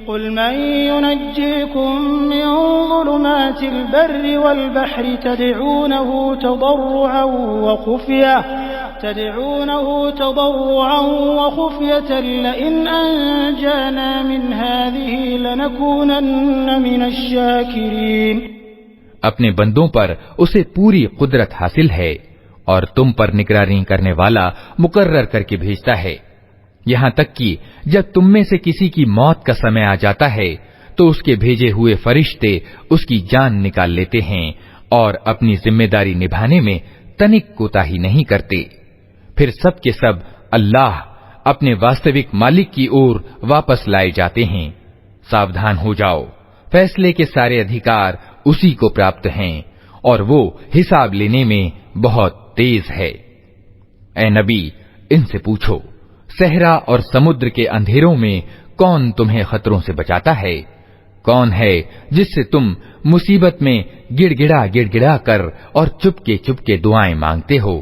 قل من ينجيكم من ظلمات البر والبحر تدعونه تضرعا وخفية لئن أنجانا من هذه لنكونن من الشاكرين۔ اپنے بندوں پر اسے پوری قدرت حاصل ہے اور تم پر نگرانی کرنے والا مقرر کر کے بھیجتا ہے، یہاں تک کہ جب تم میں سے کسی کی موت کا سمے آ جاتا ہے تو اس کے بھیجے ہوئے فرشتے اس کی جان نکال لیتے ہیں اور اپنی ذمہ داری نبھانے میں تنک کوتاہی نہیں کرتے۔ پھر سب کے سب اللہ اپنے واستوک مالک کی اور واپس لائے جاتے ہیں۔ ساودھان ہو جاؤ، فیصلے کے سارے ادھیکار اسی کو پراپت ہیں اور وہ حساب لینے میں بہت تیز ہے۔ اے نبی، ان سے پوچھو صحرا اور سمندر کے اندھیروں میں کون تمہیں خطروں سے بچاتا ہے؟ کون ہے جس سے تم مصیبت میں گڑ گڑا کر اور چپکے دعائیں مانگتے ہو؟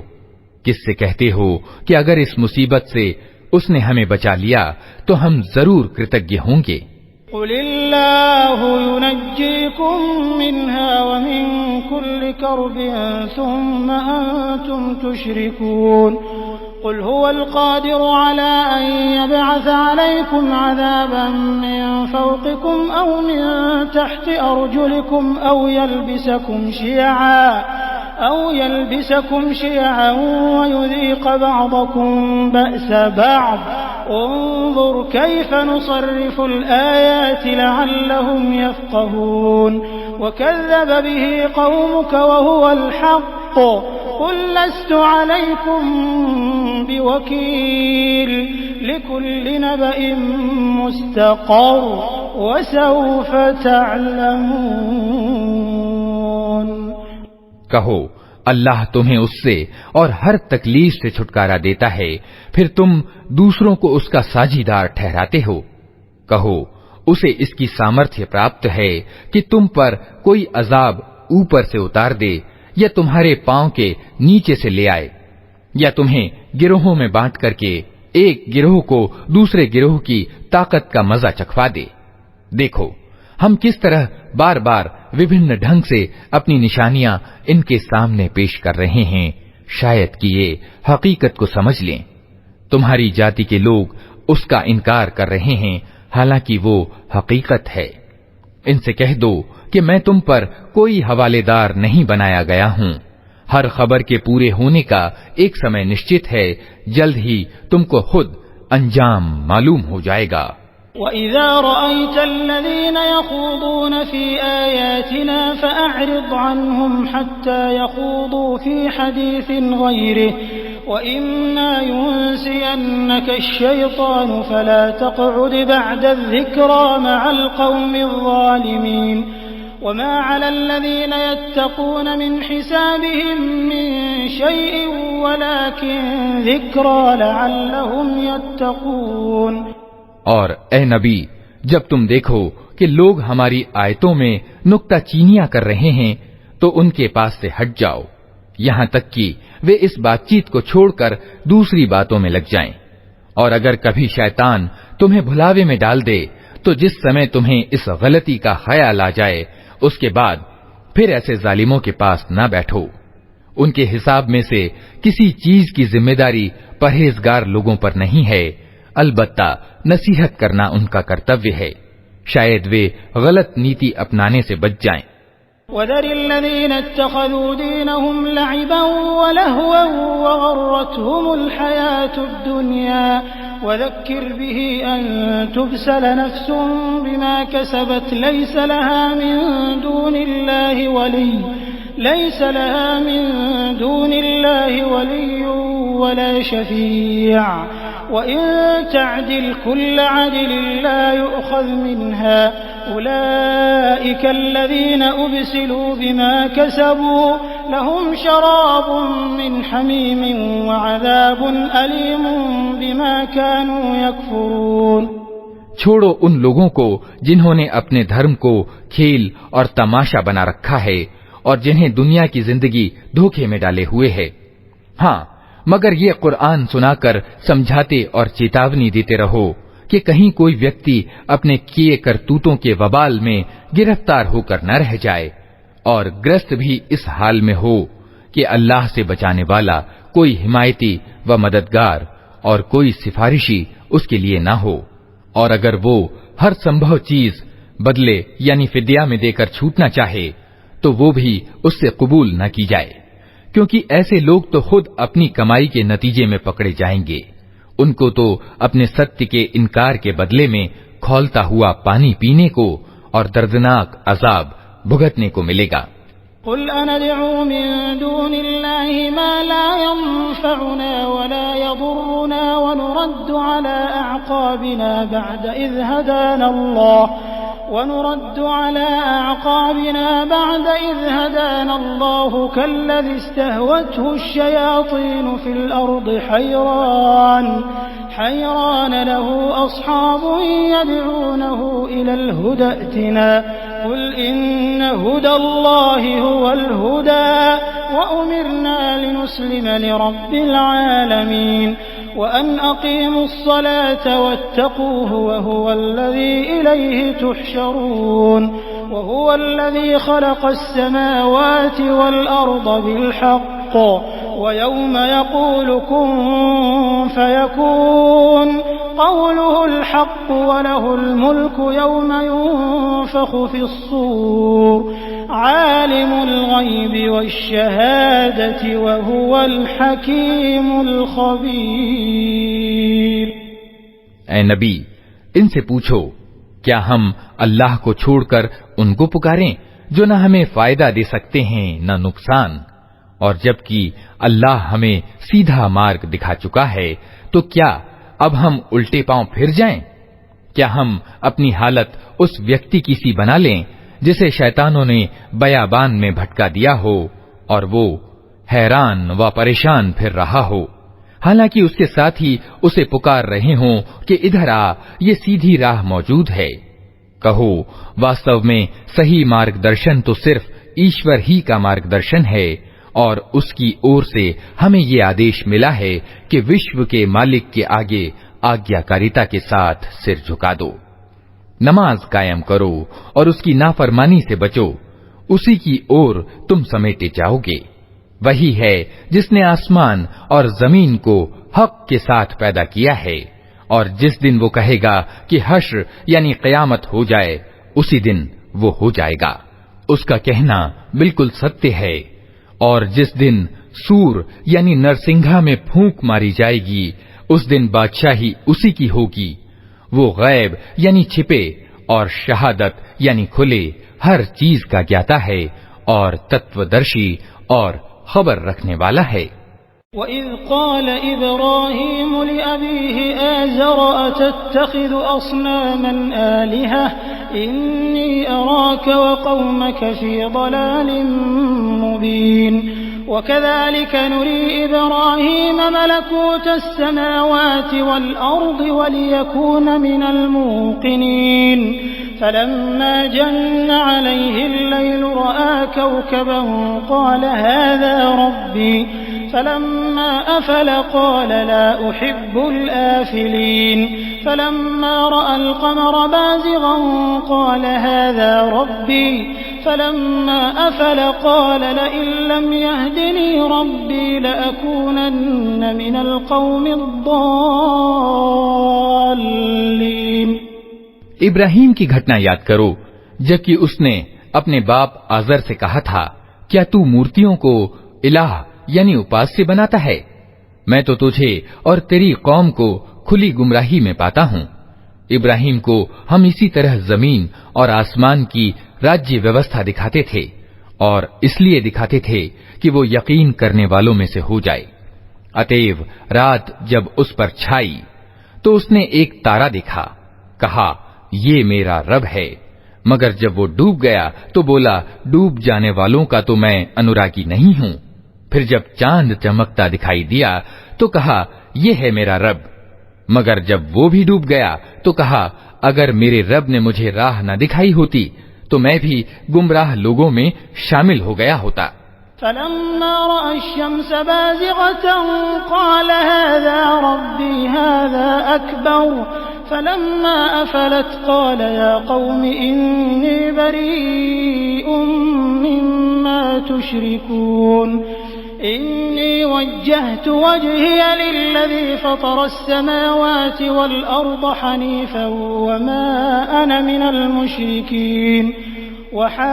کس سے کہتے ہو کہ اگر اس مصیبت سے اس نے ہمیں بچا لیا تو ہم ضرور کرتج્ઞ ہوں گے۔ قل اللہ ينجيكم منها ومن كل كرب ثم أنتم تشركون قل هو القادر على أن يبعث عليكم عذابا من فوقكم أو من تحت أرجلكم أو يلبسكم شيعا ويذيق بعضكم بأس بعض انظر كيف نصرف الآيات لعلهم يفقهون وكذب به قومك وهو الحق قل لست عليكم بوكيل لكل نبأ مستقر وسوف تعلمون۔ کہو اللہ تمہیں اس سے اور ہر تکلیف سے چھٹکارا دیتا ہے، پھر تم دوسروں کو اس کا ساجیدار ٹھہراتے ہو۔ کہو اسے اس کی سامرتھیہ پراپت ہے کہ تم پر کوئی عذاب اوپر سے اتار دے یا تمہارے پاؤں کے نیچے سے لے آئے یا تمہیں گروہوں میں بانٹ کر کے ایک گروہ کو دوسرے گروہ کی طاقت کا مزہ چکھوا دے۔ دیکھو ہم کس طرح بار بار وبھن ڈھنگ سے اپنی نشانیاں ان کے سامنے پیش کر رہے ہیں، شاید کہ یہ حقیقت کو سمجھ لیں۔ تمہاری جاتی کے لوگ اس کا انکار کر رہے ہیں، حالانکہ وہ حقیقت ہے۔ ان سے کہہ دو کہ میں تم پر کوئی حوالے دار نہیں بنایا گیا ہوں، ہر خبر کے پورے ہونے کا ایک سمے نشچت ہے، جلد ہی تم کو خود انجام معلوم ہو جائے گا۔ وَإِذَا رَأَيْتَ الَّذِينَ يَخُوضُونَ فِي آيَاتِنَا فَأَعْرِضْ عَنْهُمْ حَتَّى يَخُوضُوا فِي حَدِيثٍ غَيْرِهِ وَإِمَّا يُنْسِيَنَّكَ الشَّيْطَانُ فَلَا تَقْعُدْ بَعْدَ الذِّكْرَى مَعَ الْقَوْمِ الظَّالِمِينَ وَمَا عَلَى الَّذِينَ يَتَّقُونَ مِنْ حِسَابِهِمْ مِنْ شَيْءٍ وَلَكِنْ ذِكْرَى لَعَلَّهُمْ يَتَّقُونَ۔ اور اے نبی، جب تم دیکھو کہ لوگ ہماری آیتوں میں نکتہ چینیاں کر رہے ہیں تو ان کے پاس سے ہٹ جاؤ، یہاں تک کہ وہ اس بات چیت کو چھوڑ کر دوسری باتوں میں لگ جائیں۔ اور اگر کبھی شیطان تمہیں بھلاوے میں ڈال دے تو جس سمے تمہیں اس غلطی کا خیال آ جائے اس کے بعد پھر ایسے ظالموں کے پاس نہ بیٹھو۔ ان کے حساب میں سے کسی چیز کی ذمہ داری پرہیزگار لوگوں پر نہیں ہے، البتہ نصیحت کرنا ان کا کرتویہ ہے، شاید وہ غلط نیتی اپنانے سے بچ جائیں۔ وَذَرِ الَّذِينَ اتَّخَذُوا دِينَهُمْ لَعِبًا وَلَهْوًا وَغَرَّتْهُمُ الْحَيَاةُ الدُّنْيَا وَذَكِّرْ بِهِ أَن تُبْسَلَ نَفْسٌ بِمَا كَسَبَتْ لَيْسَ لَهَا مِن دُونِ اللَّهِ وَلِيٌّ وَلَا شَفِيعٌ وَإِن تَعْدِلْ كُلَّ عَدْلٍ لَّا يُؤْخَذْ مِنْهَا أولئك الذين أبسلوا بما كسبوا لهم شراب من حميم وعذاب أليم بما كانوا يكفرون۔ چھوڑو ان لوگوں کو جنہوں نے اپنے دھرم کو کھیل اور تماشا بنا رکھا ہے اور جنہیں دنیا کی زندگی دھوکے میں ڈالے ہوئے ہے۔ ہاں، مگر یہ قرآن سنا کر سمجھاتے اور چیتاونی دیتے رہو کہ کہیں کوئی ویکتی اپنے کیے کرتوتوں کے وبال میں گرفتار ہو کر نہ رہ جائے اور گرست بھی اس حال میں ہو کہ اللہ سے بچانے والا کوئی حمایتی و مددگار اور کوئی سفارشی اس کے لیے نہ ہو، اور اگر وہ ہر سمبھو چیز بدلے یعنی فدیہ میں دے کر چھوٹنا چاہے تو وہ بھی اس سے قبول نہ کی جائے، کیونکہ ایسے لوگ تو خود اپنی کمائی کے نتیجے میں پکڑے جائیں گے، ان کو تو اپنے ستیہ کے انکار کے بدلے میں کھولتا ہوا پانی پینے کو اور دردناک عذاب بھگتنے کو ملے گا۔ قل أندعو من دون الله ما لا ينفعنا ولا يضرنا ونرد على أعقابنا بعد إذ هدانا الله كالذي استهوته الشياطين في الأرض حيران له أصحاب يدعونه إلى الهدى ائتنا قل إن هدى الله هو الهدى وأمرنا لنسلم لرب العالمين وأن أقيموا الصلاة واتقوه وهو الذي إليه تحشرون وهو الذي خلق السماوات والأرض بالحق ويوم يقول كن فيكون قوله الحق وله الملك يوم ينفخ في الصور عالم الغيب والشهادة وهو الحكيم الخبير۔ اے نبی، ان سے پوچھو کیا ہم اللہ کو چھوڑ کر ان کو پکاریں جو نہ ہمیں فائدہ دے سکتے ہیں نہ نقصان، اور جبکہ اللہ ہمیں سیدھا مارگ دکھا چکا ہے تو کیا اب ہم الٹے پاؤں پھر جائیں؟ کیا ہم اپنی حالت اس ویکتی کی سی بنا لیں جسے شیطانوں نے بیابان میں بھٹکا دیا ہو اور وہ حیران و پریشان پھر رہا ہو، حالانکہ اس کے ساتھ ہی اسے پکار رہے ہوں کہ ادھر آ، یہ سیدھی راہ موجود ہے۔ کہو واستو میں صحیح مارگدرشن تو صرف ایشور ہی کا مارگدرشن ہے، اور اس کی اور سے ہمیں یہ آدیش ملا ہے کہ وشو کے مالک کے آگے آگیاکاریتا کے ساتھ سر جھکا دو، نماز قائم کرو اور اس کی نافرمانی سے بچو، اسی کی اور تم سمیٹے جاؤ گے۔ وہی ہے جس نے آسمان اور زمین کو حق کے ساتھ پیدا کیا ہے، اور جس دن وہ کہے گا کہ حشر یعنی قیامت ہو جائے، اسی دن وہ ہو جائے گا، اس کا کہنا بالکل ستیہ ہے۔ اور جس دن سور یعنی نرسنگھا میں پھونک ماری جائے گی، اس دن بادشاہی اسی کی ہوگی۔ وہ غیب یعنی چھپے اور شہادت یعنی کھلے ہر چیز کا گیاتا ہے اور تتودرشی اور خبر رکھنے والا ہے۔ وَإِذْ قَالَ إِبْرَاهِيمُ لِأَبِيهِ آزَرَ أَتَتَّخِذُ أَصْنَامًا آلِهَةً إِنِّي أَرَاكَ وَقَوْمَكَ فِي ضَلَالٍ مُبِينٍ وَكَذَلِكَ نُرِي إِبْرَاهِيمَ مَلَكُوتَ السَّمَاوَاتِ وَالْأَرْضِ وَلِيَكُونَ مِنَ الْمُوقِنِينَ فَلَمَّا جَنَّ عَلَيْهِ اللَّيْلُ رَأَىٰ كَوْكَبًا قَالَ هَٰذَا رَبِّي فَلَمَّا أَفَلَ قَالَ لَا أُحِبُّ الْآفِلِينَ فَلَمَّا رَأَى الْقَمَرَ بَازِغًا قَالَ هَٰذَا رَبِّي فَلَمَّا أَفَلَ قَالَ لَئِن لَّمْ يَهْدِنِي رَبِّي لَأَكُونَنَّ مِنَ الْقَوْمِ الضَّالِّينَ۔ ابراہیم کی گھٹنا یاد کرو جبکہ اس نے اپنے باپ آزر سے کہا تھا، کیا تو مورتیوں کو الہ یعنی اپاس سے بناتا ہے؟ میں تو تجھے اور تیری قوم کو کھلی گمراہی میں پاتا ہوں۔ ابراہیم کو ہم اسی طرح زمین اور آسمان کی راجیہ ویوستھا دکھاتے تھے، اور اس لیے دکھاتے تھے کہ وہ یقین کرنے والوں میں سے ہو جائے۔ اتیو رات جب اس پر چھائی تو اس نے ایک تارا دیکھا، کہا یہ میرا رب ہے، مگر جب وہ ڈوب گیا تو بولا ڈوب جانے والوں کا تو میں انوراگی نہیں ہوں۔ پھر جب چاند چمکتا دکھائی دیا تو کہا یہ ہے میرا رب، مگر جب وہ بھی ڈوب گیا تو کہا اگر میرے رب نے مجھے راہ نہ دکھائی ہوتی تو میں بھی گمراہ لوگوں میں شامل ہو گیا ہوتا۔ فَلَمَّا رَأَى الشَّمْسَ بَازِغَةً قَالَ هَٰذَا رَبِّي هَٰذَا أَكْبَرُ فَلَمَّا أَفَلَتْ قَالَ يَا قَوْمِ إِنِّي بَرِيءٌ مِّمَّا تُشْرِكُونَ إِنِّي وَجَّهْتُ وَجْهِيَ لِلَّذِي فَطَرَ السَّمَاوَاتِ وَالْأَرْضَ حَنِيفًا وَمَا أَنَا مِنَ الْمُشْرِكِينَ وَحَاجَّهُ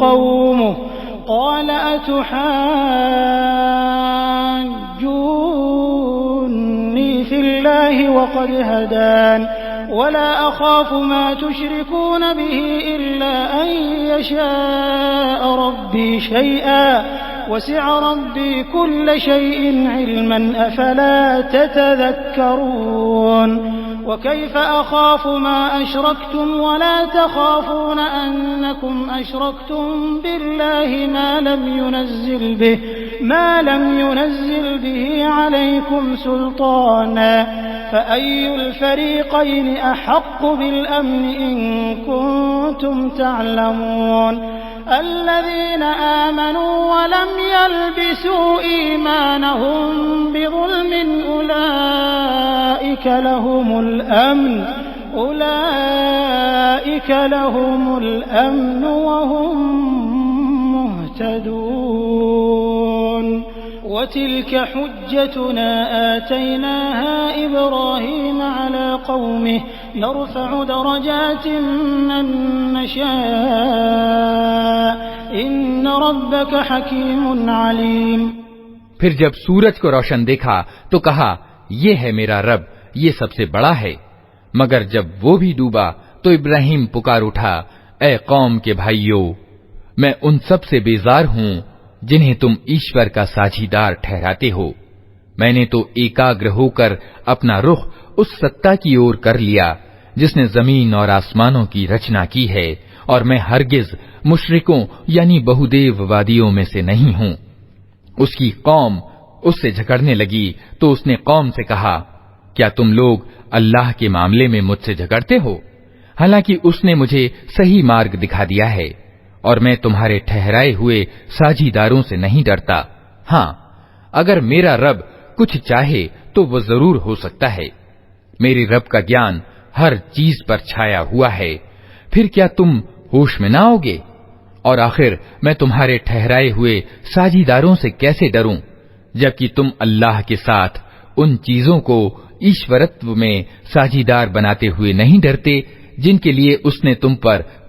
قَوْمُهُ قَالَ أَتُحَاجُّونِّي فِي اللَّهِ وَقَدْ هَدَانِ وَلَا أَخَافُ مَا تُشْرِكُونَ بِهِ إِلَّا أَن يَشَاءَ رَبِّي شَيْئًا وَسِعَ رَبِّي كُلَّ شَيْءٍ عِلْمًا أَفَلَا تَتَذَكَّرُونَ وَكَيْفَ أَخَافُ مَا أَشْرَكْتُمْ وَلَا تَخَافُونَ أَنَّكُمْ أَشْرَكْتُمْ بِاللَّهِ ما لم ينزل به عليكم سلطانا فأي الفريقين أحق بالأمن إن كنتم تعلمون الذين آمنوا ولم يلبسوا إيمانهم بظلم أولئك لهم الأمن وهم مهتدون وتلك حجتنا آتيناها إبراهيم على قومه نرفع درجات من نشاء إن ربك حكيم عليم۔ پھر جب سورج کو روشن دیکھا تو کہا یہ ہے میرا رب، یہ سب سے بڑا ہے، مگر جب وہ بھی ڈوبا تو ابراہیم پکار اٹھا اے قوم کے بھائیو، میں ان سب سے بیزار ہوں جنہیں تم ایشور کا ساجھیدار ٹھہراتے ہو۔ میں نے تو ایکاگر ہو کر اپنا رخ اس ستا کی اور کر لیا جس نے زمین اور آسمانوں کی رچنا کی ہے، اور میں ہرگز مشرکوں یعنی بہودیو وادیوں میں سے نہیں ہوں۔ اس کی قوم اس سے جھگڑنے لگی تو اس نے قوم سے کہا کیا تم لوگ اللہ کے معاملے میں مجھ سے جھگڑتے ہو؟ حالانکہ اس نے مجھے صحیح مارگ دکھا دیا ہے، اور میں تمہارے ٹھہرائے ہوئے ساجیداروں سے نہیں ڈرتا۔ ہاں، اگر میرا رب کچھ چاہے تو وہ ضرور ہو سکتا ہے۔ میرے رب کا گیان ہر چیز پر چھایا ہوا ہے، پھر کیا تم ہوش میں نہ آؤگے؟ اور آخر میں تمہارے ٹھہرائے ہوئے ساجیداروں سے کیسے ڈروں، جبکہ تم اللہ کے ساتھ ان چیزوں کو ایشورتو میں ساجیدار بناتے ہوئے نہیں ڈرتے جن کے لیے اس نے تم پر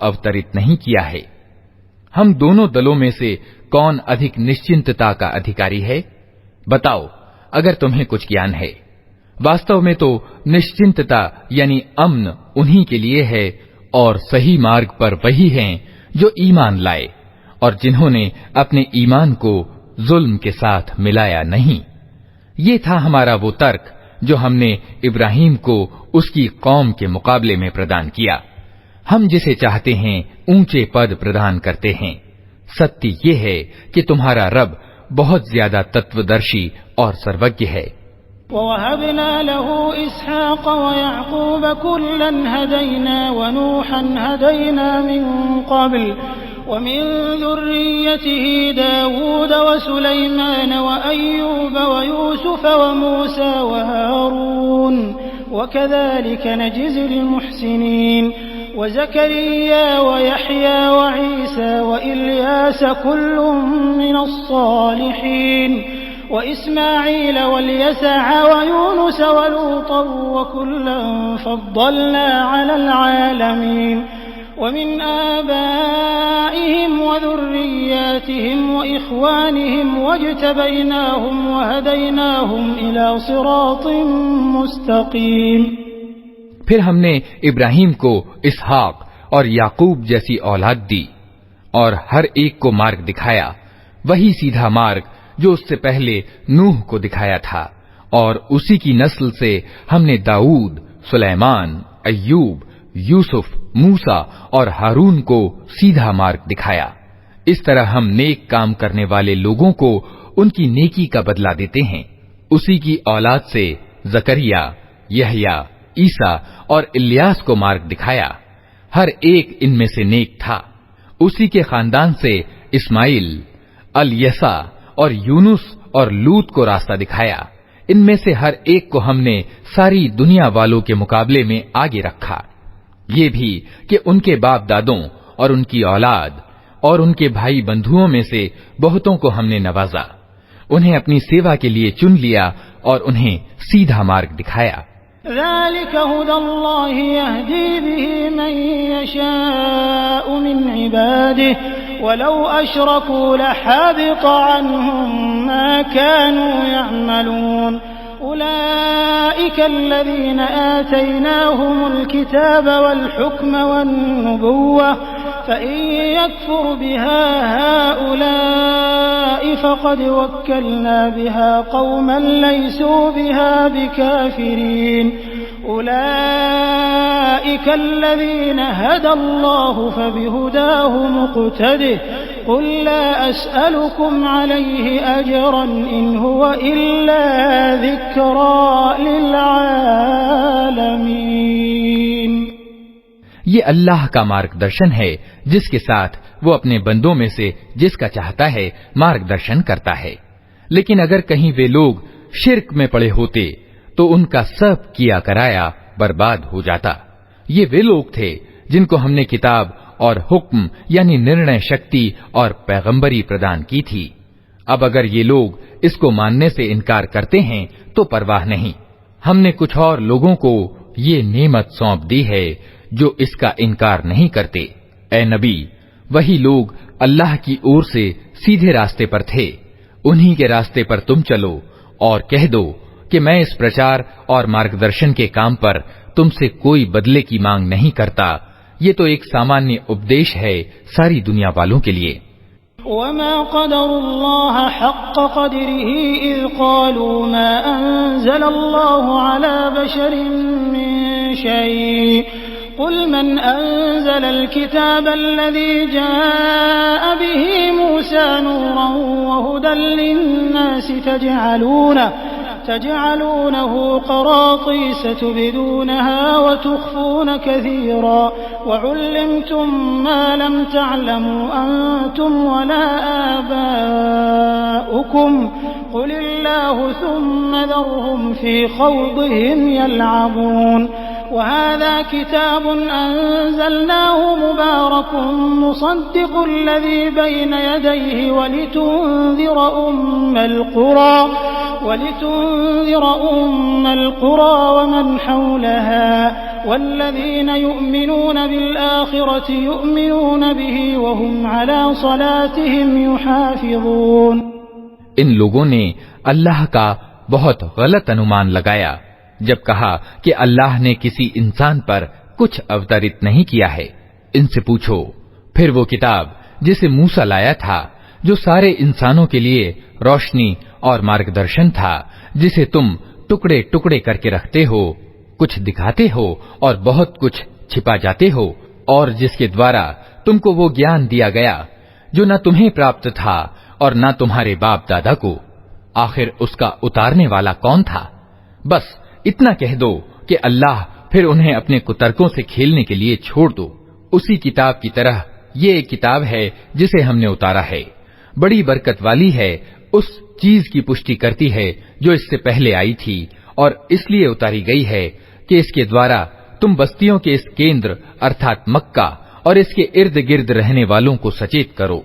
اوترت نہیں کیا ہے۔ ہم دونوں دلوں میں سے کون ادھک نشچنتتا کا ادھیکاری ہے؟ بتاؤ اگر تمہیں کچھ گیان ہے۔ واستو میں تو نشچنتتا یعنی امن انہی کے لیے ہے، اور صحیح مارگ پر وہی ہیں جو ایمان لائے اور جنہوں نے اپنے ایمان کو ظلم کے ساتھ ملایا نہیں۔ یہ تھا ہمارا وہ ترک جو ہم نے ابراہیم کو اس کی قوم کے مقابلے میں پردان کیا۔ ہم جسے چاہتے ہیں اونچے پد پردان کرتے ہیں۔ ستیہ یہ ہے کہ تمہارا رب بہت زیادہ تتودرشی اور سروگی ہے۔ وَوَهَبْنَا لَهُ إِسْحَاقَ وَيَعْقُوبَ كُلًّا هَدَيْنَا وَنُوحًا هَدَيْنَا مِن قَبْلُ وَمِن ذُرِّيَّتِهِ دَاوُودَ وَسُلَيْمَانَ وَأَيُّوبَ وَيُوسُفَ وَمُوسَى وَهَارُونَ وَكَذَلِكَ نَجْزِي الْمُحْسِنِينَ وَزَكَرِيَّا وَيَحْيَى وَعِيسَى وَإِلْيَاسَ كُلٌّ مِّنَ الصَّالِحِينَ وإسماعيل واليسع ويونس ولوطا وكلا فضلنا على العالمين ومن آبائهم وذرياتهم وإخوانهم واجتبيناهم وهديناهم إلى صراط مستقيم۔ پھر ہم نے ابراہیم کو اسحاق اور یعقوب جیسی اولاد دی اور ہر ایک کو مارگ دکھایا، وہی سیدھا مارگ جو اس سے پہلے نوح کو دکھایا تھا، اور اسی کی نسل سے ہم نے داؤد، سلیمان، ایوب، یوسف، موسیٰ اور ہارون کو سیدھا مارگ دکھایا۔ اس طرح ہم نیک کام کرنے والے لوگوں کو ان کی نیکی کا بدلہ دیتے ہیں۔ اسی کی اولاد سے زکریا، یحییٰ، عیسیٰ اور الیاس کو مارگ دکھایا، ہر ایک ان میں سے نیک تھا۔ اسی کے خاندان سے اسماعیل، الیسع اور یونس اور لوط کو راستہ دکھایا۔ ان میں سے ہر ایک کو ہم نے ساری دنیا والوں کے مقابلے میں آگے رکھا، یہ بھی کہ ان کے باپ دادوں اور ان کی اولاد اور ان کے بھائی بندھوؤں میں سے بہتوں کو ہم نے نوازا، انہیں اپنی سیوا کے لیے چن لیا اور انہیں سیدھا مارگ دکھایا۔ ذلك هدى الله يهدي به من يشاء من عباده ولو أشركوا لحبط عنهم ما كانوا يعملون أولئك الذين آتيناهم الكتاب والحكم والنبوة فإن يكفر بها هؤلاء فقد وكلنا بها قوما ليسوا بها بكافرين أولئك الذين هدى الله فبهداه مقتده قل لا أسألكم عليه أجرا إن هو إلا ذكرى للعالمين۔ یہ اللہ کا مارگ درشن ہے جس کے ساتھ وہ اپنے بندوں میں سے جس کا چاہتا ہے مارگ درشن کرتا ہے۔ لیکن اگر کہیں وہ لوگ شرک میں پڑے ہوتے تو ان کا سب کیا کرایا برباد ہو جاتا۔ یہ وہ لوگ تھے جن کو ہم نے کتاب اور حکم یعنی نرنے شکتی اور پیغمبری پردان کی تھی۔ اب اگر یہ لوگ اس کو ماننے سے انکار کرتے ہیں تو پرواہ نہیں، ہم نے کچھ اور لوگوں کو یہ نعمت سونپ دی ہے جو اس کا انکار نہیں کرتے۔ اے نبی، وہی لوگ اللہ کی اور سے سیدھے راستے پر تھے، انہی کے راستے پر تم چلو اور کہہ دو کہ میں اس پرچار اور مارگدرشن کے کام پر تم سے کوئی بدلے کی مانگ نہیں کرتا، یہ تو ایک سامانیہ اپدیش ہے ساری دنیا والوں کے لیے۔ وما قدر الله حق قدره إذ قالوا ما أنزل الله على بشر من شيء قل من أنزل الكتاب الذي جاء به موسى نورا وهدى للناس تجعلونه قراطيس تبدونها وتخفون كثيرا وعلمتم ما لم تعلموا أنتم ولا آباؤكم قل الله ثم ذرهم في خوضهم يلعبون وهذا كتاب أنزلناه مبارك مصدق الذي بين يديه ولتنذر أم القرى ومن حولها والذين يؤمنون بالآخرة يؤمنون به وهم على صلاتهم يحافظون. ان لوگوں نے اللہ کا بہت غلط انمان لگایا جب کہا کہ اللہ نے کسی انسان پر کچھ اوترت نہیں کیا ہے. ان سے پوچھو پھر وہ کتاب جسے موسیٰ لایا تھا جو سارے انسانوں کے لیے روشنی اور مارگدرشن تھا، جسے تم ٹکڑے ٹکڑے کر کے رکھتے ہو، کچھ دکھاتے ہو اور بہت کچھ چھپا جاتے ہو، اور جس کے دوارا تم کو وہ گیان دیا گیا جو نہ تمہیں پراپت تھا اور نہ تمہارے باپ دادا کو. آخر اس کا اتارنے والا کون تھا؟ بس اتنا کہہ دو کہ اللہ، پھر انہیں اپنے کترکوں سے کھیلنے کے لیے چھوڑ دو. اسی کتاب کی طرح یہ ایک کتاب ہے جسے ہم نے اتارا ہے، بڑی برکت والی ہے، اس چیز کی پشٹی کرتی ہے جو اس سے پہلے آئی تھی، اور اس لیے اتاری گئی ہے کہ اس کے دوارا تم بستیوں کے اس کیندر ارتھات مکہ اور اس کے ارد گرد رہنے والوں کو سچیت کرو.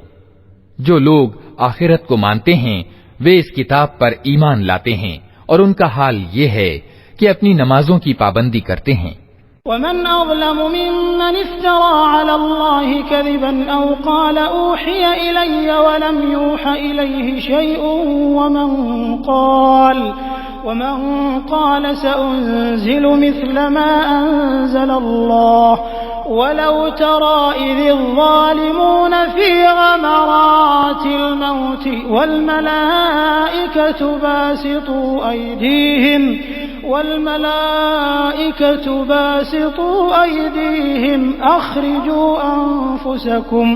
جو لوگ آخرت کو مانتے ہیں وہ اس کتاب پر ایمان لاتے ہیں، اور ان کا حال یہ ہے کہ اپنی نمازوں کی پابندی کرتے ہیں. ومن أظلم ممن افترى على الله كذبا أو قال أوحي إلي ولم يوح إليه شيء ومن قال سأنزل مثل ما أنزل الله ولو ترى إذ الظالمون في غمرات الموت والملائكة باسطوا أيديهم أخرجوا أنفسكم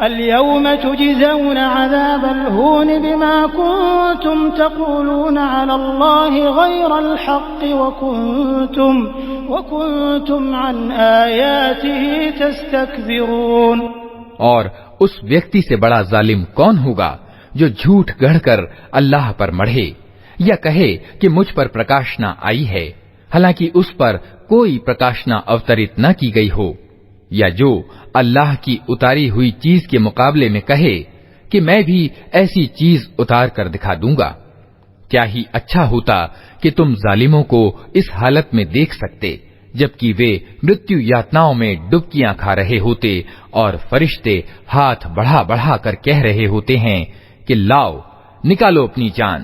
اليوم تجزون عذاب الهون بما كنتم تقولون على الله غير الحق وكنتم عن آياته تستكبرون. اور اس ویکتی سے بڑا ظالم کون ہوگا جو جھوٹ گڑھ کر اللہ پر مڑھے یا کہے کہ مجھ پر پرکاشنا آئی ہے حالانکہ اس پر کوئی پرکاشنا اوترت نہ کی گئی ہو، یا جو اللہ کی اتاری ہوئی چیز کے مقابلے میں کہے کہ میں بھی ایسی چیز اتار کر دکھا دوں گا. کیا ہی اچھا ہوتا کہ تم ظالموں کو اس حالت میں دیکھ سکتے جبکہ وہ مرتیو یاتناؤں میں ڈبکیاں کھا رہے ہوتے اور فرشتے ہاتھ بڑھا بڑھا کر کہہ رہے ہوتے ہیں کہ لاؤ نکالو اپنی جان.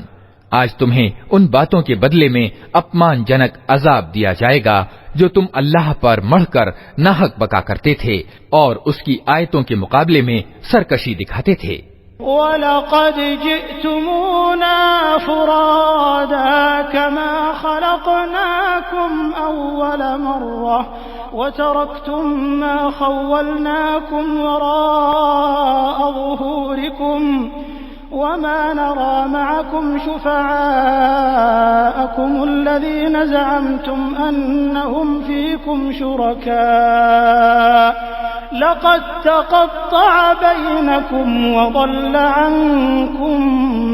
آج تمہیں ان باتوں کے بدلے میں اپمان جنک عذاب دیا جائے گا جو تم اللہ پر مڑھ کر ناحق بکا کرتے تھے اور اس کی آیتوں کے مقابلے میں سرکشی دکھاتے تھے. وَلَقَدْ جِئْتُمُونَا فُرَادَىٰ كَمَا خَلَقْنَاكُمْ أَوَّلَ مَرَّةٍ وَتَرَكْتُم مَّا خَوَّلْنَاكُمْ وَرَاءَ ظُهُورِكُمْ وما نرى معكم شفعاءكم الذين زعمتم أنهم فيكم شركاء لقد تقطع بينكم وضل عنكم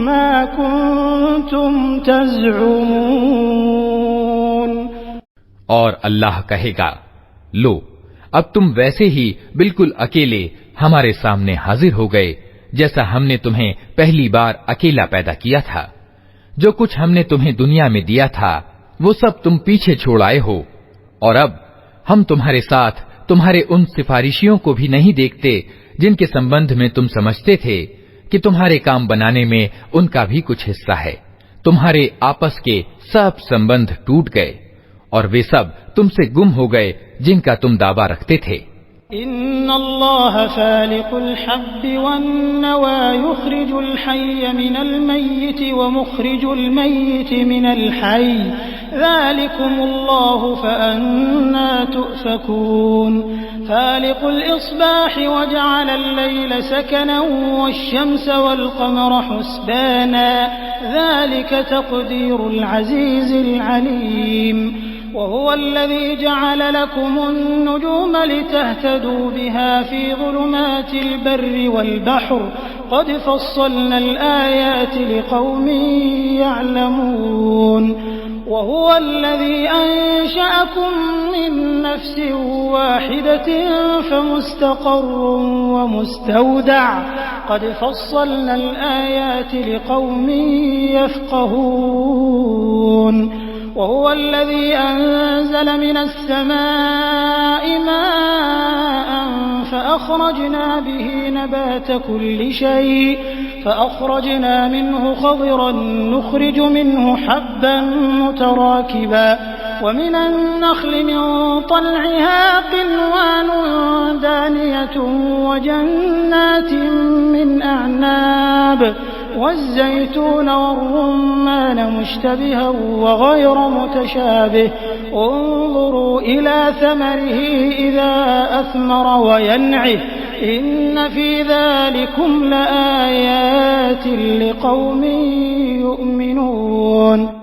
ما كنتم تزعمون. اور اللہ کہے گا لو اب تم ویسے ہی بالکل اکیلے ہمارے سامنے حاضر ہو گئے جیسا ہم نے تمہیں پہلی بار اکیلا پیدا کیا تھا. جو کچھ ہم نے تمہیں دنیا میں دیا تھا وہ سب تم پیچھے چھوڑ آئے ہو، اور اب ہم تمہارے ساتھ تمہارے ان سفارشیوں کو بھی نہیں دیکھتے جن کے سمبندھ میں تم سمجھتے تھے کہ تمہارے کام بنانے میں ان کا بھی کچھ حصہ ہے. تمہارے آپس کے سب سمبندھ ٹوٹ گئے اور وہ سب تم سے گم ہو گئے جن کا تم دعویٰ رکھتے تھے. ان اللہ فالق الحب والنوى يخرج الحي من الميت ومخرج الميت من الحي ذلكم الله فأنا تؤفكون. فالق الإصباح وجعل الليل سكنا والشمس والقمر حسبانا ذلك تقدير العزيز العليم وهو الذي جعل لكم النجوم لتهتدوا بها في ظلمات البر والبحر قد فصلنا الآيات لقوم يعلمون وهو الذي أنشأكم من نفس واحدة فمستقر ومستودع قد فصلنا الآيات لقوم يفقهون وهو الذي أنزل من السماء ماء فأخرجنا به نبات كل شيء فأخرجنا منه خضرا نخرج منه حبا متراكبا ومن النخل من طلعها قنوان دانية وجنات من أعناب والزيتون والرمان مشتبها وغير متشابه انظروا إلى ثمره إذا أثمر وينعه إن في ذلكم لآيات لقوم يؤمنون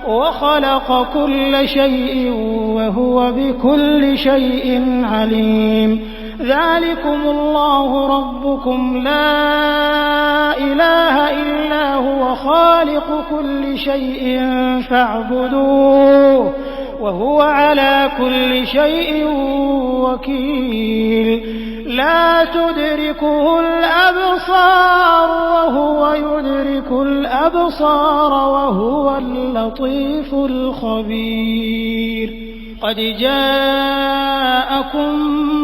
وخلق كل شيء وهو بكل شيء عليم ذلكم الله ربكم لا إله إلا هو خالق كل شيء فاعبدوه وهو على كل شيء وكيل لا تدركه الأبصار وهو يدرك الأبصار وهو اللطيف الخبير قد جاءكم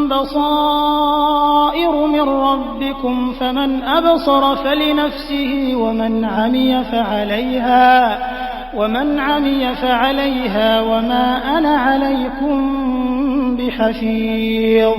بصائر من ربكم فمن أبصر فلنفسه ومن عمي فعليها وما أنا عليكم بحفيظ।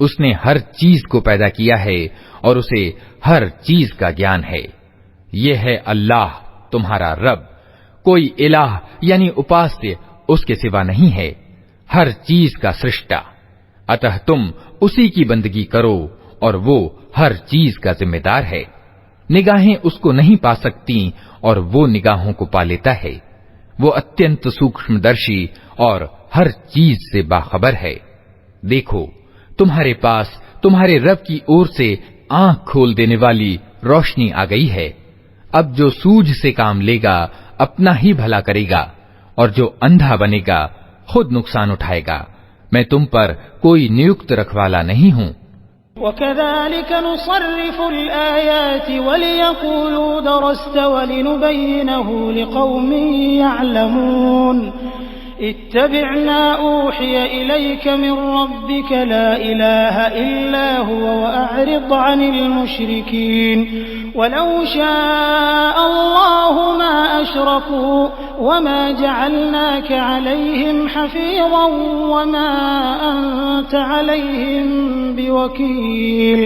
اس نے ہر چیز کو پیدا کیا ہے اور اسے ہر چیز کا گیان ہے۔ یہ ہے اللہ تمہارا رب، کوئی الہ یعنی اپاسیہ اس کے سوا نہیں ہے، ہر چیز کا سرشٹا، اتہ تم اسی کی بندگی کرو اور وہ ہر چیز کا ذمہ دار ہے۔ نگاہیں اس کو نہیں پا سکتی اور وہ نگاہوں کو پا لیتا ہے، وہ اتینت سوکشم درشی اور ہر چیز سے باخبر ہے۔ دیکھو تمہارے پاس تمہارے رب کی اور سے آنکھ کھول دینے والی روشنی آ گئی ہے، اب جو سوجھ سے کام لے گا اپنا ہی بھلا کرے گا اور جو اندھا بنے گا خود نقصان اٹھائے گا، میں تم پر کوئی نیوکت رکھوالا نہیں ہوں۔ وَكَذَلِكَ نُصَرِّفُ الْآيَاتِ وَلِيَقُولُوا دَرَسْتَ وَلِنُبَيِّنَهُ لِقَوْمٍ يَعْلَمُونَ اتَّبِعْ مَا أُوحِيَ إِلَيْكَ مِنْ رَبِّكَ لَا إِلَٰهَ إِلَّا هُوَ وَأَعْرِضْ عَنِ الْمُشْرِكِينَ وَلَوْ شَاءَ اللَّهُ مَا أَشْرَكُوا وَمَا جَعَلْنَاكَ عَلَيْهِمْ حَفِيظًا وَمَا أَنْتَ عَلَيْهِمْ بِوَكِيلٍ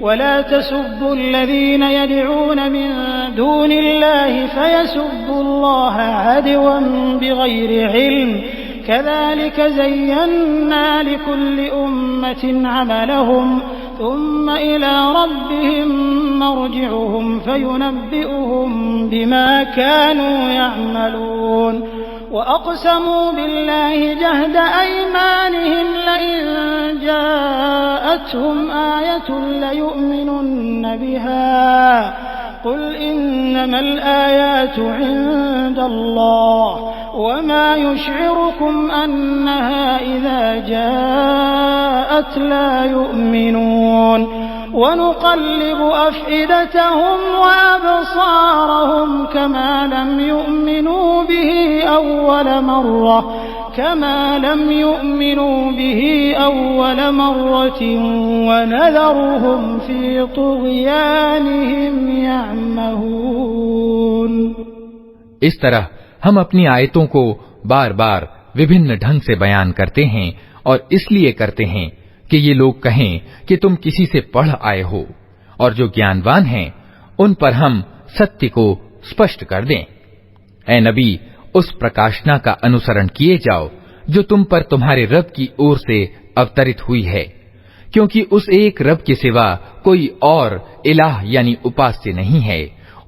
وَلَا تَسُبُّوا الَّذِينَ يَدْعُونَ مِن دُونِ اللَّهِ فَيَسُبُّوا اللَّهَ عَدْوًا بِغَيْرِ عِلْمٍ كَذَلِكَ زَيَّنَّا لِكُلِّ أُمَّةٍ عَمَلَهُمْ ثُمَّ إِلَى رَبِّهِمْ مَرْجِعُهُمْ فَيُنَبِّئُهُم بِمَا كَانُوا يَعْمَلُونَ وَأَقْسَمُوا بِاللَّهِ جَهْدَ أَيْمَانِهِمْ لَئِن جَاءَتْهُمْ آيَةٌ لَّيُؤْمِنُنَّ بِهَا قُلْ إِنَّمَا الْآيَاتُ عِندَ اللَّهِ وَمَا يُشْعِرُكُمْ أَنَّهَا إِذَا جَاءَتْ لَا يُؤْمِنُونَ وَنُقَلِّبُ أَفْئِدَتَهُمْ وَأَبْصَارَهُمْ كَمَا لَمْ يُؤْمِنُوا بِهِ أَوَّلَ مَرَّةٍ وَنَذَرُهُمْ فِي طُغْيَانِهِمْ يَعْمَهُونَ۔ اس طرح ہم اپنی آیتوں کو بار بار وبھن ڈھنگ سے بیان کرتے ہیں اور اس لیے کرتے ہیں کہ یہ لوگ کہیں کہ تم کسی سے پڑھ آئے ہو، اور جو گیانوان ہیں ان پر ہم ستیہ کو اسپشٹ کر دیں۔ اے نبی، اس پرکاشنا کا انوسرن کیے جاؤ جو تم پر تمہارے رب کی اور سے اوترت ہوئی ہے، کیونکہ اس ایک رب کے سوا کوئی اور الہ یعنی اپاسیہ نہیں ہے،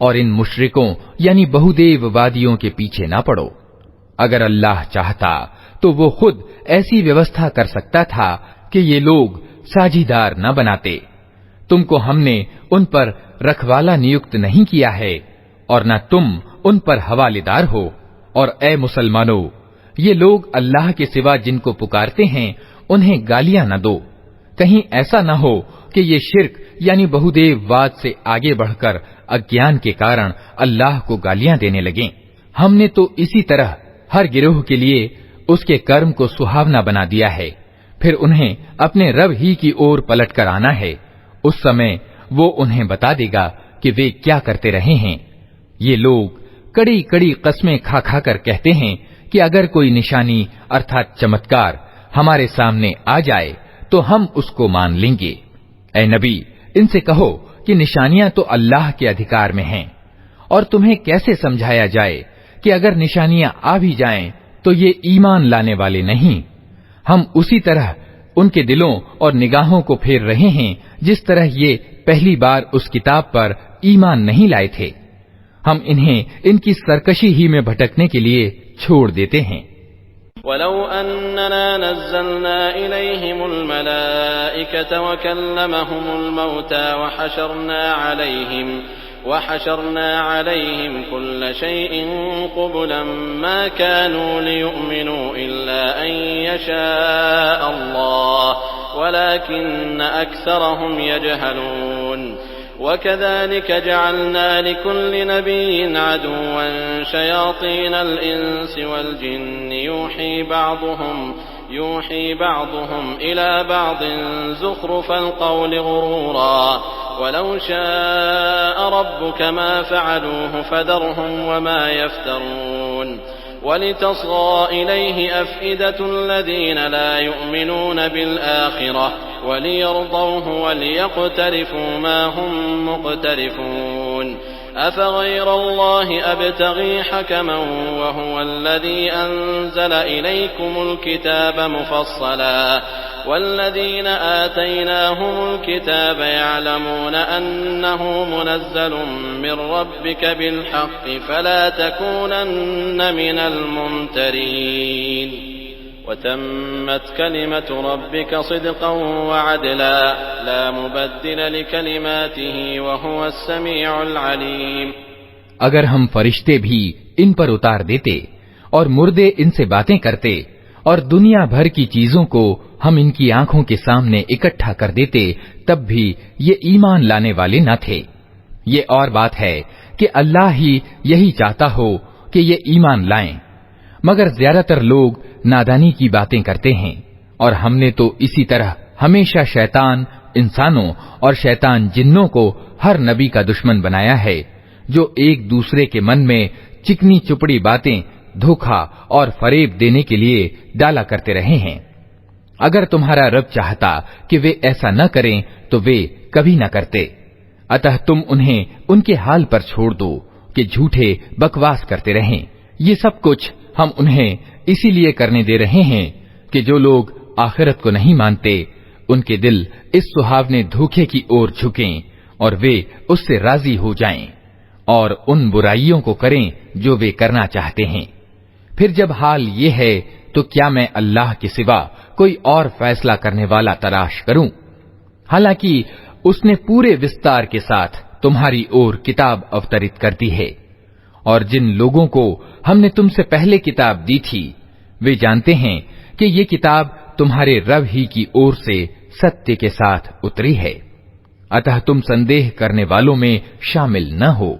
اور ان مشرکوں یعنی بہودیو وادیوں کے پیچھے نہ پڑو۔ اگر اللہ چاہتا تو وہ خود ایسی ویوستھا کر سکتا تھا کہ یہ لوگ ساجیدار نہ بناتے۔ تم کو ہم نے ان پر رکھوالا نیوکت نہیں کیا ہے اور نہ تم ان پر حوالے دار ہو۔ اور اے مسلمانوں، یہ لوگ اللہ کے سوا جن کو پکارتے ہیں انہیں گالیاں نہ دو، کہیں ایسا نہ ہو کہ یہ شرک یعنی بہودیو واد سے آگے بڑھ کر اگیان کے کارن اللہ کو گالیاں دینے لگیں۔ ہم نے تو اسی طرح ہر گروہ کے لیے اس کے کرم کو سہاونا بنا دیا ہے، پھر انہیں اپنے رب ہی کی اور پلٹ کر آنا ہے، اس سمے وہ انہیں بتا دے گا کہ وہ کیا کرتے رہے ہیں۔ یہ لوگ کڑی کڑی قسمیں کھا کھا کر کہتے ہیں کہ اگر کوئی نشانی ارتھات چمتکار ہمارے سامنے آ جائے تو ہم اس کو مان لیں گے۔ اے نبی، ان سے کہو کہ نشانیاں تو اللہ کے ادھیکار میں ہیں، اور تمہیں کیسے سمجھایا جائے کہ اگر نشانیاں آ بھی جائیں تو یہ ایمان لانے والے نہیں۔ ہم اسی طرح ان کے دلوں اور نگاہوں کو پھیر رہے ہیں جس طرح یہ پہلی بار اس کتاب پر ایمان نہیں لائے تھے۔ ہم انہیں ان کی سرکشی ہی میں بھٹکنے کے لیے چھوڑ دیتے ہیں۔ وَلَوْ أَنَّنَا نَزَّلْنَا إِلَيْهِمُ الْمَلَائِكَةَ وَكَلَّمَهُمُ الْمَوْتَى وَحَشَرْنَا عَلَيْهِمْ كُلَّ شَيْءٍ قُبُلًا مَا كَانُوا لِيُؤْمِنُوا إِلَّا أَن يَشَاءَ اللَّهُ وَلَكِنَّ أَكْثَرَهُمْ يَجْهَلُونَ وَكَذَلِكَ جَعَلْنَا لِكُلِّ نَبِيٍّ عَدُوًّا شَيَاطِينَ الْإِنسِ وَالْجِنِّ يُوحِي بَعْضُهُمْ إِلَى بَعْضٍ زُخْرُفَ الْقَوْلِ غُرُورًا وَلَوْ شَاءَ رَبُّكَ مَا فَعَلُوهُ فَذَرْهُمْ وَمَا يَفْتَرُونَ وَلِتَصْغَىٰ إِلَيْهِ أَفْئِدَةُ الَّذِينَ لَا يُؤْمِنُونَ بِالْآخِرَةِ وليرضوه وليقترفوا ما هم مقترفون أفغير الله أبتغي حكما وهو الذي أنزل إليكم الكتاب مفصلا والذين آتيناهم الكتاب يعلمون أنه منزل من ربك بالحق فلا تكونن من الممترين وتمت كلمة ربك صدقا وعدلا لا مبدل لكلماته وهو السميع العليم. اگر ہم فرشتے بھی ان پر اتار دیتے اور مردے ان سے باتیں کرتے اور دنیا بھر کی چیزوں کو ہم ان کی آنکھوں کے سامنے اکٹھا کر دیتے تب بھی یہ ایمان لانے والے نہ تھے. یہ اور بات ہے کہ اللہ ہی یہی چاہتا ہو کہ یہ ایمان لائیں، مگر زیادہ تر لوگ نادانی کی باتیں کرتے ہیں. اور ہم نے تو اسی طرح ہمیشہ شیطان انسانوں اور شیطان جنوں کو ہر نبی کا دشمن بنایا ہے، جو ایک دوسرے کے من میں چکنی چپڑی باتیں دھوکا اور فریب دینے کے لیے ڈالا کرتے رہے ہیں. اگر تمہارا رب چاہتا کہ وہ ایسا نہ کریں تو وہ کبھی نہ کرتے. اتہ تم انہیں ان کے حال پر چھوڑ دو کہ جھوٹے بکواس کرتے رہیں. یہ سب کچھ ہم انہیں اسی لیے کرنے دے رہے ہیں کہ جو لوگ آخرت کو نہیں مانتے ان کے دل اس سہاونے دھوکے کی اور جھکیں اور وہ اس سے راضی ہو جائیں اور ان برائیوں کو کریں جو وہ کرنا چاہتے ہیں. پھر جب حال یہ ہے تو کیا میں اللہ کے سوا کوئی اور فیصلہ کرنے والا تلاش کروں؟ حالانکہ اس نے پورے وستار کے ساتھ تمہاری اور کتاب اوترت کر دی ہے. اور جن لوگوں کو ہم نے تم سے پہلے کتاب دی تھی وہ جانتے ہیں کہ یہ کتاب تمہارے رب ہی کی اور سے ستیہ کے ساتھ اتری ہے. اتہ تم سندیہ کرنے والوں میں شامل نہ ہو.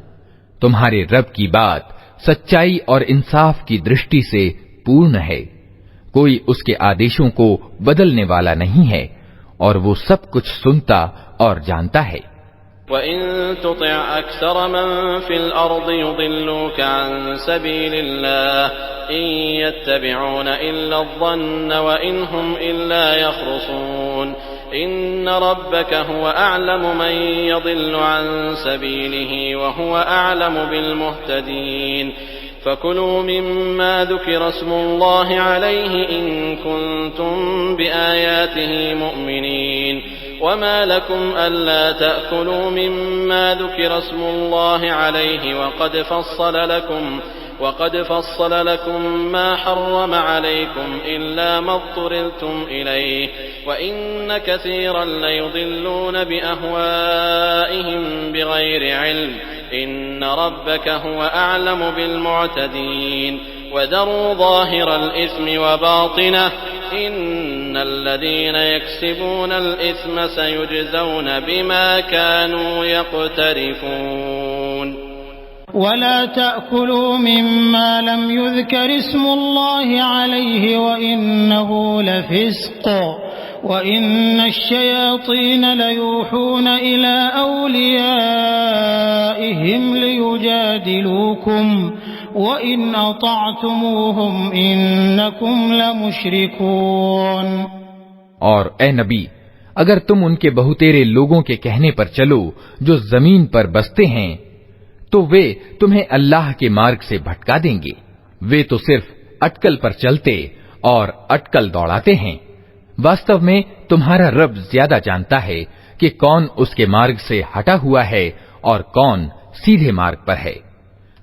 تمہارے رب کی بات سچائی اور انصاف کی درشٹی سے پورن ہے. کوئی اس کے آدیشوں کو بدلنے والا نہیں ہے اور وہ سب کچھ سنتا اور جانتا ہے. وَإِن تُطِعْ أَكْثَرَ مَن فِي الْأَرْضِ يُضِلُّوكَ عَن سَبِيلِ اللَّهِ إِن يَتَّبِعُونَ إِلَّا الظَّنَّ وَإِنْ هُمْ إِلَّا يَخْرُصُونَ إِنَّ رَبَّكَ هُوَ أَعْلَمُ مَن يَضِلُّ عَن سَبِيلِهِ وَهُوَ أَعْلَمُ بِالْمُهْتَدِينَ فَكُلُوا مِمَّا ذُكِرَ اسْمُ اللَّهِ عَلَيْهِ إِن كُنتُم بِآيَاتِهِ مُؤْمِنِينَ وما لكم ألا تأكلوا مما ذكر اسم الله عليه وقد فصل لكم ما حرم عليكم إلا ما اضطررتم إليه وإن كثيرا ليضلون بأهوائهم بغير علم إن ربك هو أعلم بالمعتدين وذروا ظاهر الإثم وباطنه إن الذين يكسبون الإثم سيجزون بما كانوا يقترفون ولا تأكلوا مما لم يذكر اسم الله عليه وإنه لفسق وإن الشياطين ليوحون إلى أوليائهم ليجادلوكم وَإِنْ أَطَعْتُمُوهُمْ إِنَّكُمْ لَمُشْرِكُونَ. اور اے نبی، اگر تم ان کے بہتیرے لوگوں کے کہنے پر چلو جو زمین پر بستے ہیں تو وہ تمہیں اللہ کے مارگ سے بھٹکا دیں گے. وہ تو صرف اٹکل پر چلتے اور اٹکل دوڑاتے ہیں. واستو میں تمہارا رب زیادہ جانتا ہے کہ کون اس کے مارگ سے ہٹا ہوا ہے اور کون سیدھے مارگ پر ہے.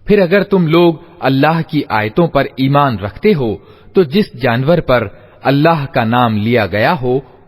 پھر اگر تم لوگ اللہ کی آیتوں پر ایمان رکھتے ہو تو جس جانور پر اللہ کا نام لیا گیا ہو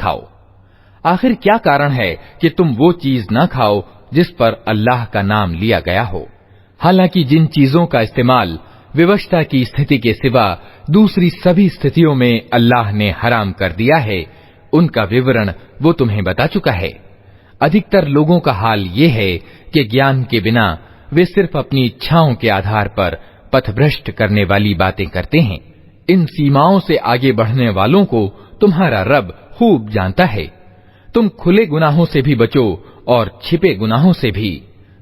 کھاؤ. آخر کیا کارن ہے کہ تم وہ چیز نہ کھاؤ جس پر اللہ کا نام لیا گیا ہو؟ حالانکہ جن چیزوں کا استعمال ووشتا کی استھتی کے سوا دوسری سبھی استھتیوں میں اللہ نے حرام کر دیا ہے ان کا وورن وہ تمہیں بتا چکا ہے. ادھکتر لوگوں کا حال یہ ہے کہ گیان کے بنا وہ صرف اپنی اچھاؤں کے آدھار پر پتھ بھرشٹ کرنے والی باتیں کرتے ہیں. ان سیماؤں سے آگے بڑھنے والوں کو تمہارا رب خوب جانتا ہے. تم کھلے گناہوں سے بھی بچو اور چھپے گناہوں سے بھی.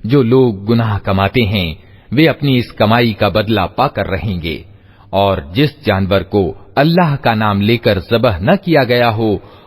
جو لوگ گناہ کماتے ہیں وہ اپنی اس کمائی کا بدلہ پا کر رہیں گے. اور جس جانور کو اللہ کا نام لے کر ذبح نہ کیا گیا ہو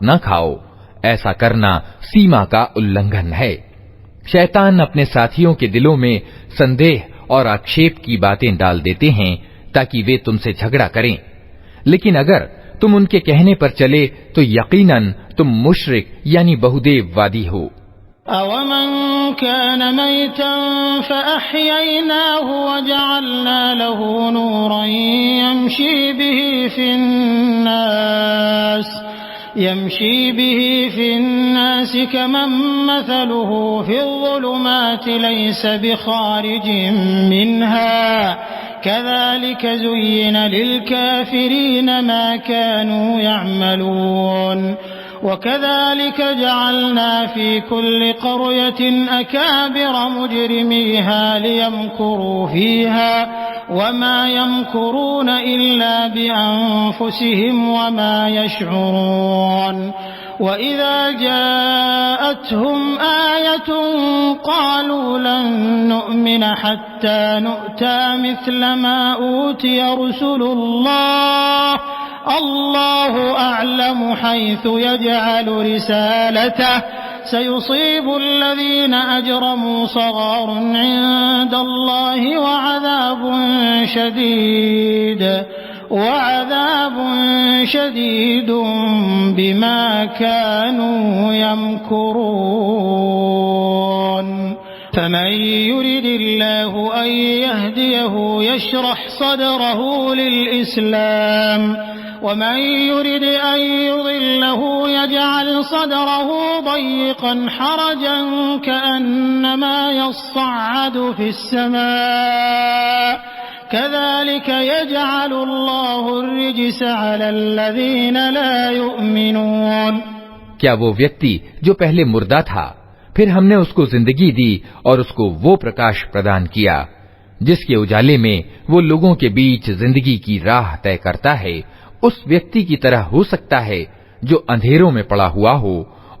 نہ کھاؤ، ایسا کرنا سیما کا اللنگھن ہے۔ شیطان اپنے ساتھیوں کے دلوں میں سندیہ اور آکشیپ کی باتیں ڈال دیتے ہیں تاکہ وہ تم سے جھگڑا کریں، لیکن اگر تم ان کے کہنے پر چلے تو یقیناً تم مشرک یعنی بہودیو وادی ہو۔ أَوَمَنْ كَانَ مَيْتًا فَأَحْيَيْنَاهُ وَجَعَلْنَا لَهُ نُورًا يَمْشِي بِهِ فِي النَّاسِ كَمَنْ مَثَلُهُ فِي الظُّلُمَاتِ لَيْسَ بِخَارِجٍ مِنْهَا كَذَلِكَ زُيِّنَ لِلْكَافِرِينَ مَا كَانُوا يَعْمَلُونَ وَكَذَلِكَ جَعَلْنَا فِي كُلِّ قَرْيَةٍ أَكَابِرَ مُجْرِمِيهَا لِيَمْكُرُوا فِيهَا وَمَا يَمْكُرُونَ إِلَّا بِأَنفُسِهِمْ وَمَا يَشْعُرُونَ وَإِذَا جَاءَتْهُمْ آيَةٌ قَالُوا لَن نُّؤْمِنَ حَتَّى نُؤْتَىٰ مِثْلَ مَا أُوتِيَ رُسُلُ اللَّهِ اللَّهُ أَعْلَمُ حَيْثُ يَجْعَلُ رِسَالَتَهُ سَيُصِيبُ الَّذِينَ أَجْرَمُوا صَغَارٌ عِندَ اللَّهِ وَعَذَابٌ شَدِيدٌ بِمَا كَانُوا يَمْكُرُونَ فَمَن يُرِدِ اللَّهُ أَن يَهْدِيَهُ يَشْرَحْ صَدْرَهُ لِلْإِسْلَامِ وَمَن يُرِدْ أَن يُضِلَّهُ يَجْعَلْ صَدْرَهُ ضَيِّقًا حَرَجًا كَأَنَّمَا يَصَّعَّدُ فِي السَّمَاءِ كَذَلِكَ يَجْعَلُ اللَّهُ الرِّجْسَ عَلَى الَّذِينَ لَا يُؤْمِنُونَ۔ کیا وہ ویکتی جو پہلے مردہ تھا پھر ہم نے اس کو زندگی دی اور اس کو وہ پرکاش پردان کیا جس کے اجالے میں وہ لوگوں کے بیچ زندگی کی راہ طے کرتا ہے، اس ویکتی کی طرح ہو سکتا ہے جو اندھیروں میں پڑا ہوا ہو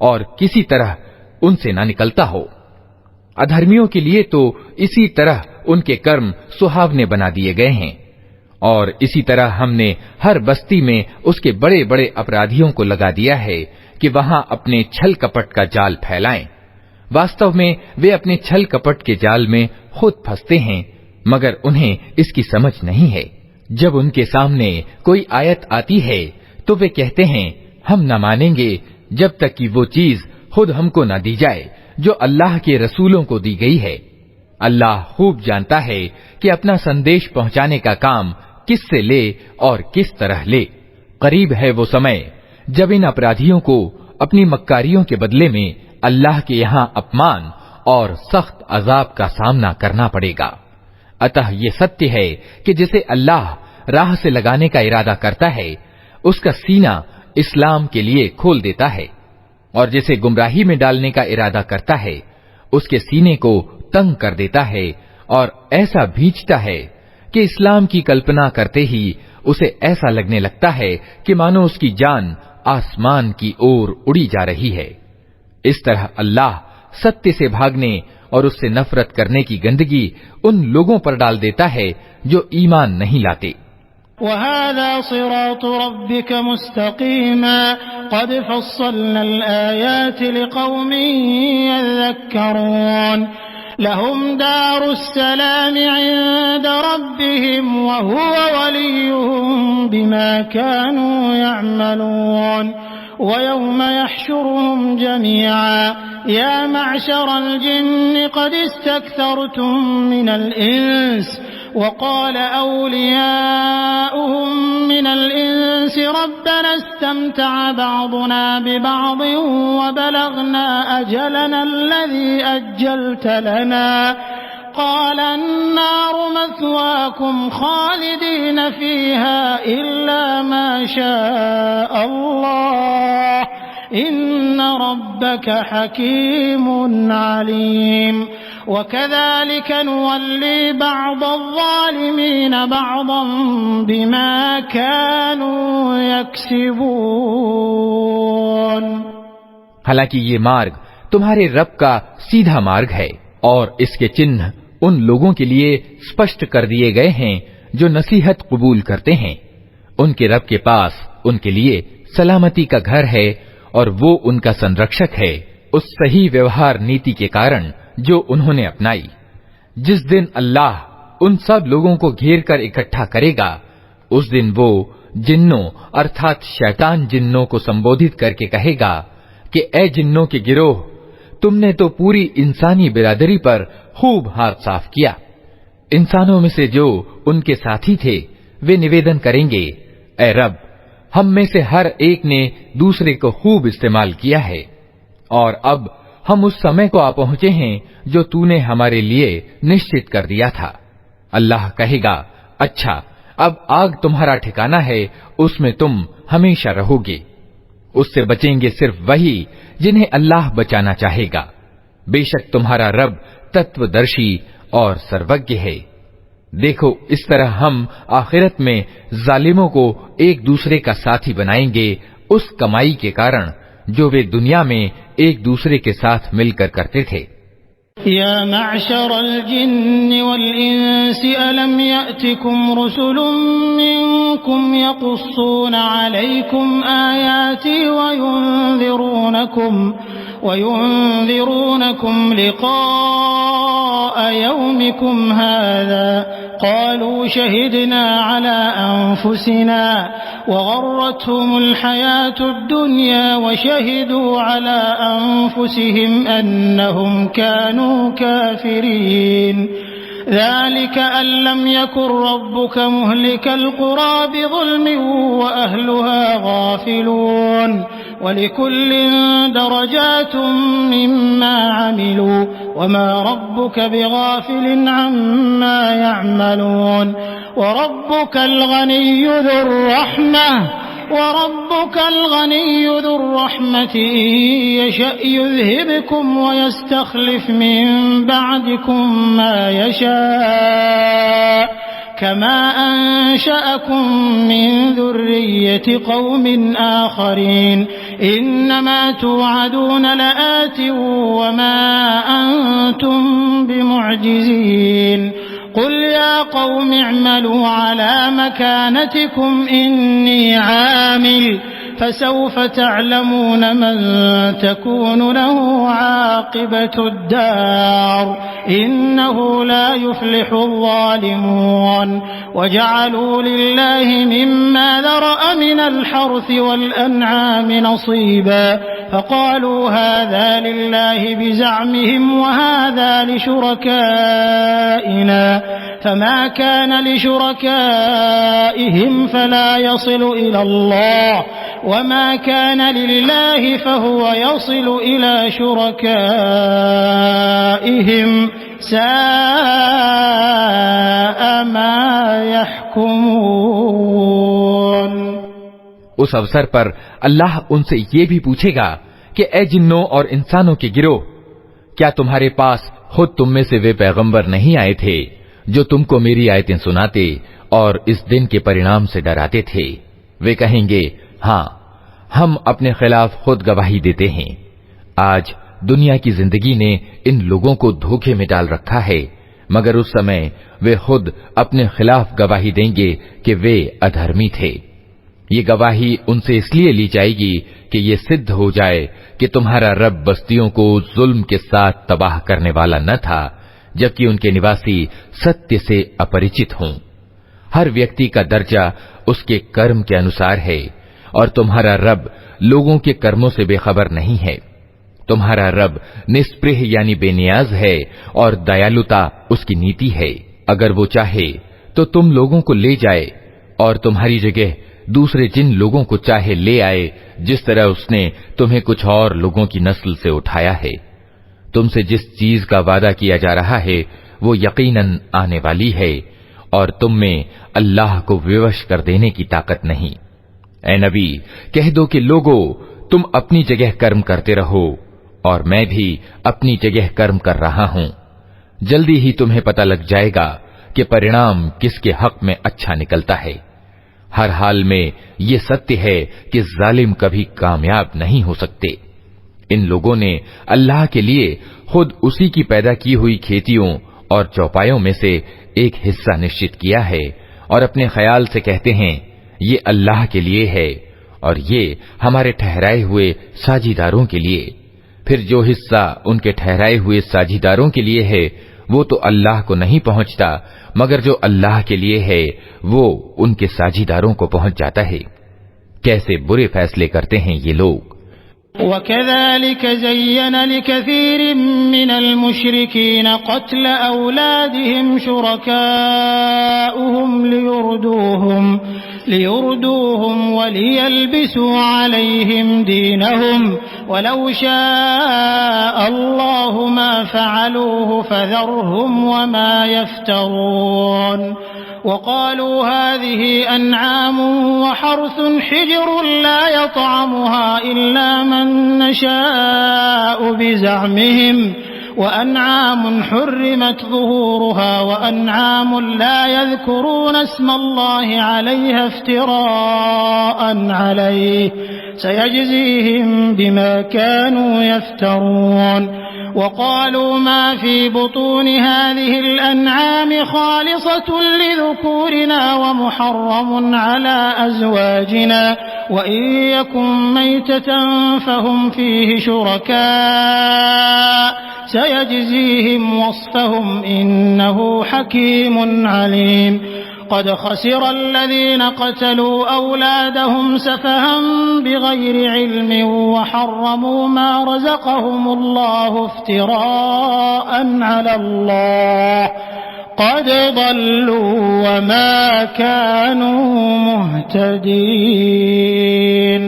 اور کسی طرح ان سے نہ نکلتا ہو؟ ادھرمیوں کے لیے تو اسی طرح ان کے کرم سہاونے بنا دیے گئے ہیں، اور اسی طرح ہم نے ہر بستی میں اس کے بڑے بڑے اپرادھیوں کو لگا دیا ہے کہ وہاں اپنے چھل کپٹ کا جال پھیلائیں۔ واستو میں وہ اپنے چھل کپٹ کے جال میں خود پھنستے ہیں، مگر انہیں اس کی سمجھ نہیں ہے۔ جب ان کے سامنے کوئی آیت آتی ہے تو وہ کہتے ہیں ہم نہ مانیں گے جب تک کہ وہ چیز خود ہم کو نہ دی جائے جو اللہ کے رسولوں کو دی گئی ہے۔ اللہ خوب جانتا ہے کہ اپنا سندیش پہنچانے کا کام کس سے لے اور کس طرح لے۔ قریب ہے وہ سمے جب ان اپرادھیوں کو اپنی مکاریوں کے بدلے میں اللہ کے یہاں اپمان اور سخت عذاب کا سامنا کرنا پڑے گا۔ اتہ یہ ستیہ ہے کہ جسے اللہ راہ سے لگانے کا ارادہ کرتا ہے اس کا سینہ اسلام کے لیے کھول دیتا ہے، اور جسے گمراہی میں ڈالنے کا ارادہ کرتا ہے اس کے سینے کو تنگ کر دیتا ہے اور ایسا بھیجتا ہے کہ اسلام کی کلپنا کرتے ہی اسے ایسا لگنے لگتا ہے کہ مانو اس کی جان آسمان کی اور اڑی جا رہی ہے۔ اس طرح اللہ ستیہ سے بھاگنے اور اس سے نفرت کرنے کی گندگی ان لوگوں پر ڈال دیتا ہے جو ایمان نہیں لاتے۔ وَهَذَا صِرَاطُ رَبِّكَ مُسْتَقِيمًا قَدْ فَصَّلْنَا الْآيَاتِ لِقَوْمٍ يَذَّكَّرُونَ لَهُمْ دَارُ السَّلَامِ عِندَ رَبِّهِمْ وَهُوَ وَلِيُّهُم بِمَا كَانُوا يَعْمَلُونَ وَيَوْمَ يَحْشُرُهُمْ جَمِيعًا يَا مَعْشَرَ الْجِنِّ قَدِ اسْتَكْثَرْتُم مِّنَ الْإِنسِ وَقَالَ أَوْلِيَاؤُهُم مِّنَ الْإِنسِ رَبَّنَا اسْتَمْتَعَ بَعْضُنَا بِبَعْضٍ وَبَلَغْنَا أَجَلَنَا الَّذِي أَجَّلْتَ لَنَا قَالَ النَّارُ مَثْوَاكُمْ خَالِدِينَ فِيهَا إِلَّا مَا شَاءَ اللَّهُ إِنَّ رَبَّكَ حَكِيمٌ عَلِيمٌ وَكَذَلِكَ نُوَلِّي بَعْضَ الظَّالِمِينَ بَعْضًا بِمَا كَانُوا يَكْسِبُونَ۔ حالانکہ یہ مارگ تمہارے رب کا سیدھا مارگ ہے، اور اس کے چنہ ان لوگوں کے لیے اسپشٹ کر دیے گئے ہیں جو نصیحت قبول کرتے ہیں۔ ان کے رب کے پاس ان کے لیے سلامتی کا گھر ہے اور وہ ان کا سنرکشک ہے اس صحیح ویوہار نیتی کے کارن جو انہوں نے اپنائی۔ جس دن اللہ ان سب لوگوں کو گھیر کر اکٹھا کرے گا، اس دن وہ جنوں ارتھات شیطان جنوں کو سمبودھت کر کے کہے گا کہ اے جنوں کے گروہ، تم نے تو پوری انسانی برادری پر خوب ہاتھ صاف کیا۔ انسانوں میں سے جو ان کے ساتھی تھے وہ نویدن کریں گے، اے رب، ہم میں سے ہر ایک نے دوسرے کو خوب استعمال کیا ہے، اور اب ہم اس سمے کو آ پہنچے ہیں جو تو نے ہمارے لیے نشچت کر دیا تھا۔ اللہ کہے گا، اچھا، اب آگ تمہارا ٹھکانہ ہے، اس میں تم ہمیشہ رہو گے۔ اس سے بچیں گے صرف وہی جنہیں اللہ بچانا چاہے گا۔ بے شک تمہارا رب تتو درشی اور سروگی ہے۔ دیکھو، اس طرح ہم آخرت میں ظالموں کو ایک دوسرے کا ساتھی بنائیں گے اس کمائی کے کارن جو وہ دنیا میں ایک دوسرے کے ساتھ مل کر کرتے تھے۔ يا معشر الجن والإنس ألم يأتكم رسل منكم يقصون عليكم آياتي وينذرونكم لقاء يومكم هذا قالوا شهدنا على أنفسنا وغرتهم الحياة الدنيا وشهدوا على أنفسهم أنهم كانوا كافرين ذلك أن لم يكن ربك مهلك القرى بظلم وأهلها غافلون ولكل درجات مما عملوا وما ربك بغافل عما يعملون وربك الغني ذو الرحمة إن يشأ يذهبكم ويستخلف من بعدكم ما يشاء كما أنشأكم من ذرية قوم آخرين إنما توعدون لآت وما أنتم بمعجزين قل يا قوم اعملوا على مكانتكم إني عامل فسوف تعلمون من تكون له عاقبة الدار إنه لا يفلح الظالمون وجعلوا لله مما ذرأ من الحرث والأنعام نصيبا فقالوا هذا لله بزعمهم وهذا لشركائنا فما كان لشركائهم فلا يصل إلى الله وما كان لله فهو يصل إلى شركائهم ساء ما يحكمون۔ اس اوسر پر اللہ ان سے یہ بھی پوچھے گا کہ اے جنوں اور انسانوں کے گروہ، کیا تمہارے پاس خود تم میں سے وہ پیغمبر نہیں آئے تھے جو تم کو میری آیتیں سناتے اور اس دن کے پرینام سے ڈراتے تھے؟ وہ کہیں گے، ہاں، ہم اپنے خلاف خود گواہی دیتے ہیں۔ آج دنیا کی زندگی نے ان لوگوں کو دھوکے میں ڈال رکھا ہے، مگر اس سمے وہ خود اپنے خلاف گواہی دیں گے کہ وہ ادھرمی تھے۔ یہ گواہی ان سے اس لیے لی جائے گی کہ یہ سدھ ہو جائے کہ تمہارا رب بستیوں کو ظلم کے ساتھ تباہ کرنے والا نہ تھا، جبکہ ان کے نواسی ستیہ سے اپریچت ہوں۔ ہر ویکتی کا درجہ اس کے کرم کے انوسار ہے، اور تمہارا رب لوگوں کے کرموں سے بے خبر نہیں ہے۔ تمہارا رب نسپرہ یعنی بے نیاز ہے، اور دیالوتا اس کی نیتی ہے۔ اگر وہ چاہے تو تم لوگوں کو لے جائے اور تمہاری جگہ دوسرے جن لوگوں کو چاہے لے آئے، جس طرح اس نے تمہیں کچھ اور لوگوں کی نسل سے اٹھایا ہے۔ تم سے جس چیز کا وعدہ کیا جا رہا ہے وہ یقیناً آنے والی ہے، اور تم میں اللہ کو ووش کر دینے کی طاقت نہیں۔ اے نبی، کہہ دو کہ لوگو، تم اپنی جگہ کرم کرتے رہو اور میں بھی اپنی جگہ کرم کر رہا ہوں۔ جلدی ہی تمہیں پتہ لگ جائے گا کہ پرینام کس کے حق میں اچھا نکلتا ہے۔ ہر حال میں یہ ستیہ ہے کہ ظالم کبھی کامیاب نہیں ہو سکتے۔ ان لوگوں نے اللہ کے لیے خود اسی کی پیدا کی ہوئی کھیتیوں اور چوپایوں میں سے ایک حصہ نشچت کیا ہے، اور اپنے خیال سے کہتے ہیں یہ اللہ کے لیے ہے اور یہ ہمارے ٹھہرائے ہوئے ساجیداروں کے لیے. پھر جو حصہ ان کے ٹھہرائے ہوئے ساجیداروں کے لیے ہے وہ تو اللہ کو نہیں پہنچتا، مگر جو اللہ کے لیے ہے وہ ان کے ساجیداروں کو پہنچ جاتا ہے. کیسے برے فیصلے کرتے ہیں یہ لوگ. وَكَذَلِكَ زَيَّنَ لِكَثِيرٍ مِّنَ الْمُشْرِكِينَ قَتْلَ أَوْلَادِهِمْ شُرَكَاؤُهُمْ لِيُرْدُوهُمْ وَلِيَلْبِسُوا عَلَيْهِمْ دِينَهُمْ وَلَوْ شَاءَ اللَّهُ مَا فَعَلُوهُ فَذَرْهُمْ وَمَا يَفْتَرُونَ. وقالوا هذه أنعام وحرث حجر لا يطعمها إلا من نشاء بزعمهم وأنعام حرمت ظهورها وأنعام لا يذكرون اسم الله عليها افتراء عليه سيجزيهم بما كانوا يفترون. وقالوا ما في بطون هذه الأنعام خالصة لذكورنا ومحرم على أزواجنا وإن يكن ميتة فهم فيه شركاء سيجزيهم وصفهم إنه حكيم عليم. قد خسر الذين قتلوا أولادهم سفها بغير علم وحرموا ما رزقهم الله افتراء على الله قد ضلوا وما كانوا مهتدين.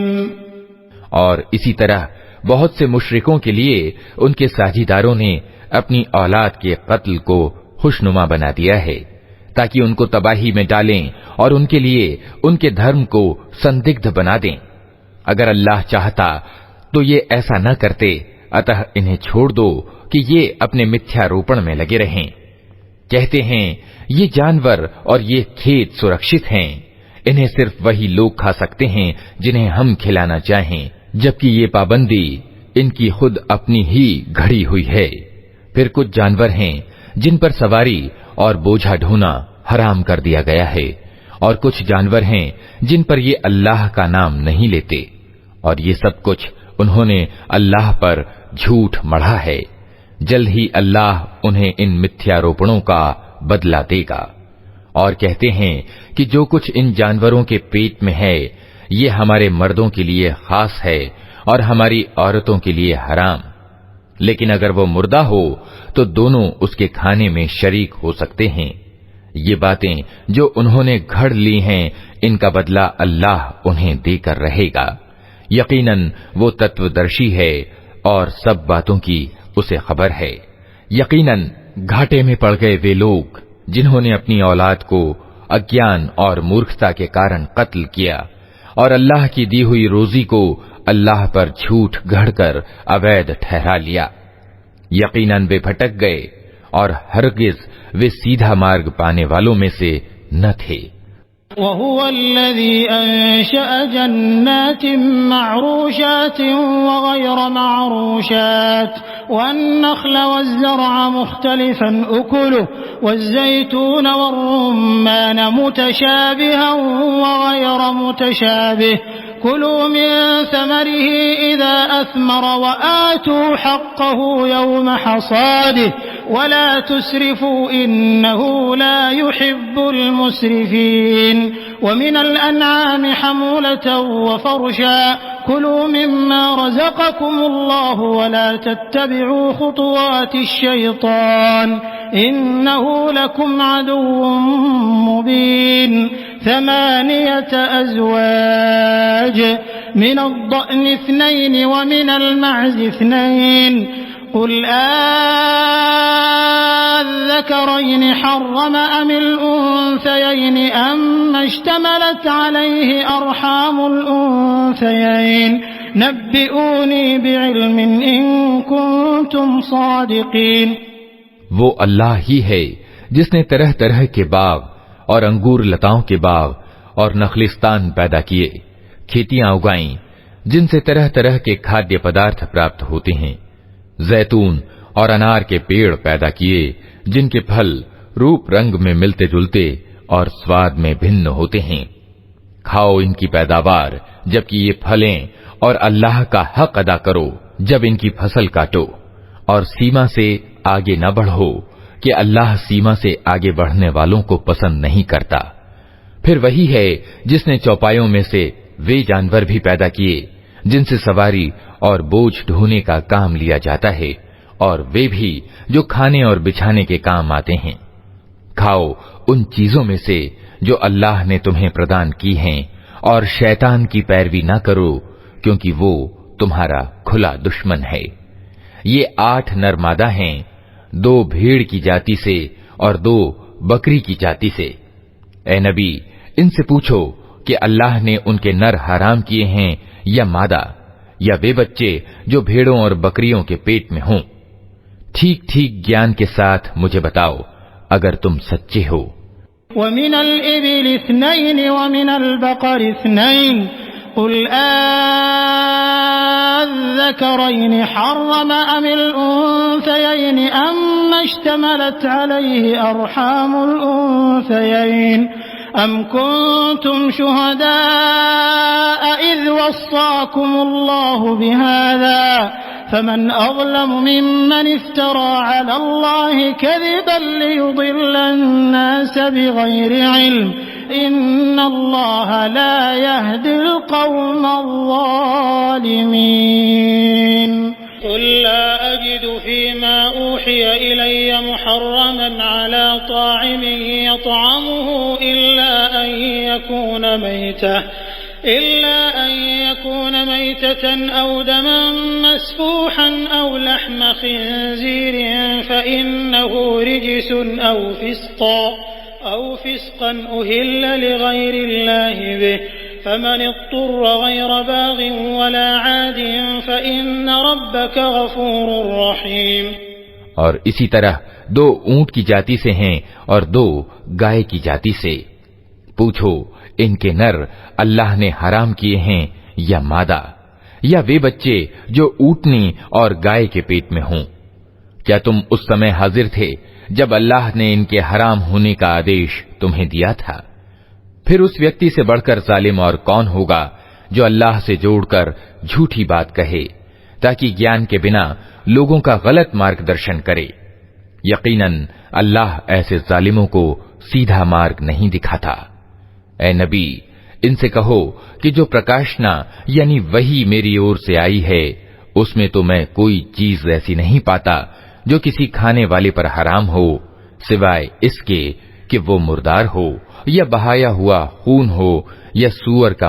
اور اسی طرح بہت سے مشرکوں کے لیے ان کے ساجیداروں نے اپنی اولاد کے قتل کو خوشنما بنا دیا ہے تاکہ ان کو تباہی میں ڈالیں اور ان کے لیے ان کے دھرم کو سندگدھ بنا دیں. اگر اللہ چاہتا تو یہ ایسا نہ کرتے، اتہ انہیں چھوڑ دو کہ یہ اپنے متھیا روپن میں لگے رہیں. کہتے ہیں یہ جانور اور یہ کھیت سرکشت ہیں، انہیں صرف وہی لوگ کھا سکتے ہیں جنہیں ہم کھلانا چاہیں، جبکہ یہ پابندی ان کی خود اپنی ہی گھڑی ہوئی ہے. پھر کچھ جانور ہیں جن پر سواری اور بوجھا ڈھونا حرام کر دیا گیا ہے، اور کچھ جانور ہیں جن پر یہ اللہ کا نام نہیں لیتے، اور یہ سب کچھ انہوں نے اللہ پر جھوٹ مڑھا ہے. جلد ہی اللہ انہیں ان متھیا روپڑوں کا بدلہ دے گا. اور کہتے ہیں کہ جو کچھ ان جانوروں کے پیٹ میں ہے یہ ہمارے مردوں کے لیے خاص ہے اور ہماری عورتوں کے لیے حرام، لیکن اگر وہ مردہ ہو تو دونوں اس کے کھانے میں شریک ہو سکتے ہیں. یہ باتیں جو انہوں نے گھڑ لی ہیں ان کا بدلہ اللہ انہیں دے کر رہے گا. یقیناً وہ تتودرشی ہے اور سب باتوں کی اسے خبر ہے. یقیناً گھاٹے میں پڑ گئے وہ لوگ جنہوں نے اپنی اولاد کو اگیان اور مورکھتا کے کارن قتل کیا اور اللہ کی دی ہوئی روزی کو اللہ پر جھوٹ گھڑ کر اوید ٹھہرا لیا. یقیناً وہ بھٹک گئے اور ہرگز وہ سیدھا مارگ پانے والوں میں سے نہ تھے. وَهُوَ الَّذِي أَنشَأَ جَنَّاتٍ مَّعْرُوشَاتٍ وَغَيْرَ مَعْرُوشَاتٍ وَالنَّخْلَ وَالزَّرْعَ مُخْتَلِفًا أُكُلُهُ وَالزَّيْتُونَ وَالرُّمَّانَ مُتَشَابِهًا وَغَيْرَ مُتَشَابِهٍ كُلُوا مِن ثَمَرِهِ إِذَا أَثْمَرَ وَآتُوا حَقَّهُ يَوْمَ حَصَادِهِ وَلَا تُسْرِفُوا إِنَّهُ لَا يُحِبُّ الْمُسْرِفِينَ. وَمِنَ الْأَنْعَامِ حَمُولَةً وَفَرْشًا كُلُوا مِمَّا رَزَقَكُمُ اللَّهُ وَلَا تَتَّبِعُوا خُطُوَاتِ الشَّيْطَانِ إِنَّهُ لَكُمْ عَدُوٌّ مُّبِينٌ. 8 أزواج من الضأن 2 ومن المعز 2 قل الذكرين حرم أم الأنثيين أم اشتملت عليه أرحام الأنثيين نبئوني بعلم إن كنتم صادقين. وہ اللہ ہی ہے جس نے طرح طرح کے باغ اور انگور لتاؤں کے باغ اور نخلستان پیدا کیے، کھیتیاں اگائیں جن سے طرح طرح کے کھادیہ پدارتھ پراپت ہوتے ہیں، زیتون اور انار کے پیڑ پیدا کیے جن کے پھل روپ رنگ میں ملتے جلتے اور سواد میں بھن ہوتے ہیں. کھاؤ ان کی پیداوار جبکہ یہ پھلیں اور اللہ کا حق ادا کرو جب ان کی فصل کاٹو، اور سیما سے آگے نہ بڑھو کہ اللہ سیما سے آگے بڑھنے والوں کو پسند نہیں کرتا۔ پھر وہی ہے جس نے چوپایوں میں سے وہ جانور بھی پیدا کیے جن سے سواری اور بوجھ ڈھونے کا کام لیا جاتا ہے، اور وہ بھی جو کھانے اور بچھانے کے کام آتے ہیں۔ کھاؤ ان چیزوں میں سے جو اللہ نے تمہیں پردان کی ہیں، اور شیطان کی پیروی نہ کرو کیونکہ وہ تمہارا کھلا دشمن ہے۔ یہ 8 نر مادہ ہیں، 2 بھیڑ کی جاتی سے اور 2 بکری کی جاتی سے۔ اے نبی، ان سے پوچھو کہ اللہ نے ان کے نر حرام کیے ہیں یا مادہ، یا وہ بچے جو بھیڑوں اور بکریوں کے پیٹ میں ہوں۔ ٹھیک ٹھیک گیان کے ساتھ مجھے بتاؤ اگر تم سچے ہو۔ وَمِنَ الْإِبِلِ 2 وَمِنَ الْبَقَرِ 2 قُلْ الذكرين حرم أم الأنثيين أما اشتملت عليه أرحام الأنثيين أم كنتم شهداء إذ وصاكم الله بهذا فمن أظلم ممن افترى على الله كذبا ليضل الناس بغير علم إن الله لا يهدي القوم الظالمين قل لا أجد فيما أوحي إلي محرما على طاعم يطعمه إلا أن يكون ميتة أو دما مسفوحا أو لحم خنزير فإنه رجس أو فسقا أهل لغير الله به فمن اضطر غير باغ ولا عاد فإن ربك غفور رحيم۔ اور اسی طرح 2 اونٹ کی جاتی سے ہیں اور 2 گائے کی جاتی سے۔ پوچھو ان کے نر اللہ نے حرام کیے ہیں یا مادہ، یا وہ بچے جو اونٹنی اور گائے کے پیٹ میں ہوں؟ کیا تم اس سمے حاضر تھے جب اللہ نے ان کے حرام ہونے کا آدیش تمہیں دیا تھا؟ پھر اس ویکتی سے بڑھ کر ظالم اور کون ہوگا جو اللہ سے جوڑ کر جھوٹی بات کہے تاکہ گیان کے بنا لوگوں کا غلط مارگ درشن کرے۔ یقیناً اللہ ایسے ظالموں کو سیدھا مارگ نہیں دکھاتا۔ اے نبی، ان سے کہو کہ جو پرکاشنا یعنی وحی میری اور سے آئی ہے اس میں تو میں کوئی چیز ایسی نہیں پاتا جو کسی کھانے والے پر حرام ہو سوائے اس کے کہ وہ مردار ہو یا بہایا ہوا خون ہو یا سور کا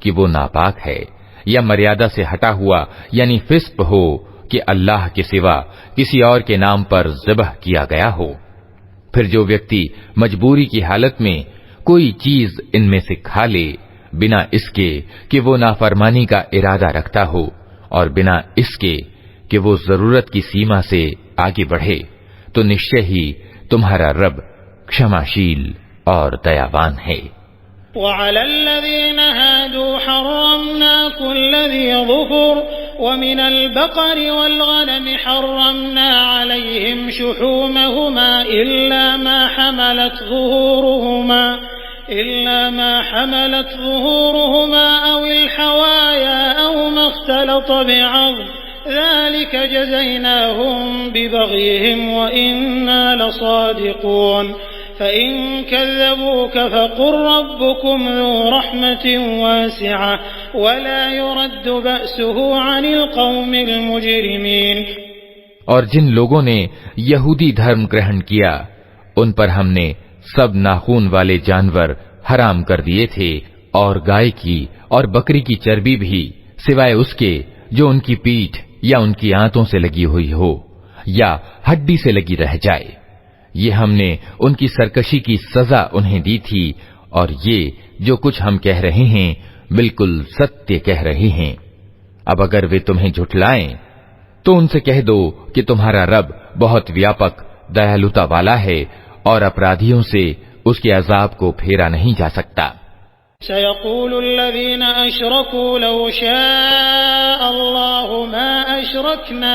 کہ وہ ناپاک ہے، یا مریادہ سے ہٹا ہوا یعنی فسق ہو کہ اللہ کے سوا کسی اور کے نام پر ذبح کیا گیا ہو۔ پھر جو ویکتی مجبوری کی حالت میں کوئی چیز ان میں سے کھا لے بنا اس کے کہ وہ نافرمانی کا ارادہ رکھتا ہو اور بنا اس کے کہ وہ ضرورت کی سیما سے آگے بڑھے تو نشچے ہی تمہارا رب کشماشیل اور دیاوان ہے۔ وعلى الذين هادوا حرمنا كل ذي ظفر ومن البقر والغنم حرمنا عليهم شحومهما إلا ما حملت ظهورهما أو الحوايا أو ما اختلط بعظم ذلك جزيناهم ببغيهم وإنا لصادقون فإن كذبوك فقل ربكم ذو رحمة واسعة ولا يرد بأسه عن القوم المجرمين۔ اور جن لوگوں نے یہودی دھرم گرہن کیا ان پر ہم نے سب ناخون والے جانور حرام کر دیے تھے، اور گائے کی اور بکری کی چربی بھی سوائے اس کے جو ان کی پیٹھ یا ان کی آنتوں سے لگی ہوئی ہو یا ہڈی سے لگی رہ جائے۔ یہ ہم نے ان کی سرکشی کی سزا انہیں دی تھی، اور یہ جو کچھ ہم کہہ رہے ہیں بالکل ستیہ کہہ رہے ہیں۔ اب اگر وہ تمہیں جھٹلائیں تو ان سے کہہ دو کہ تمہارا رب بہت ویاپک دیالوتا والا ہے اور اپرادھیوں سے اس کے عذاب کو پھیرا نہیں جا سکتا۔ سيقول الذين أشركوا لو شاء الله ما أشركنا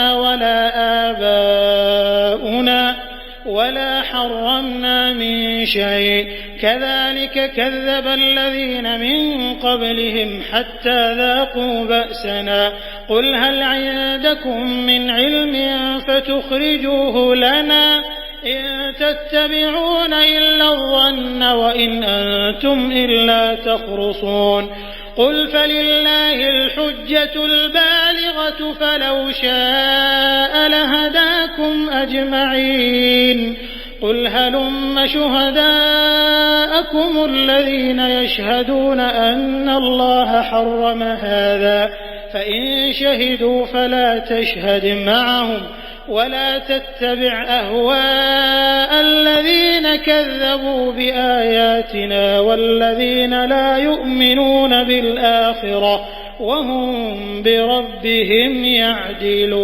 ولا حرمنا من شيء كذلك كذب الذين من قبلهم حتى ذاقوا بأسنا قل هل عندكم من علم فتخرجوه لنا إن تتبعون إلا الظن وإن أنتم إلا تخرصون قل فلله الحجة البالغة فلو شاء لهداكم أجمعين قل هلم شهداءكم الذين يشهدون أن الله حرم هذا فإن شهدوا فلا تشهد معهم ولا تتبع أهواء الذين كذبوا بآياتنا والذين لا يؤمنون بالآخرة وهم بربهم يعدلون.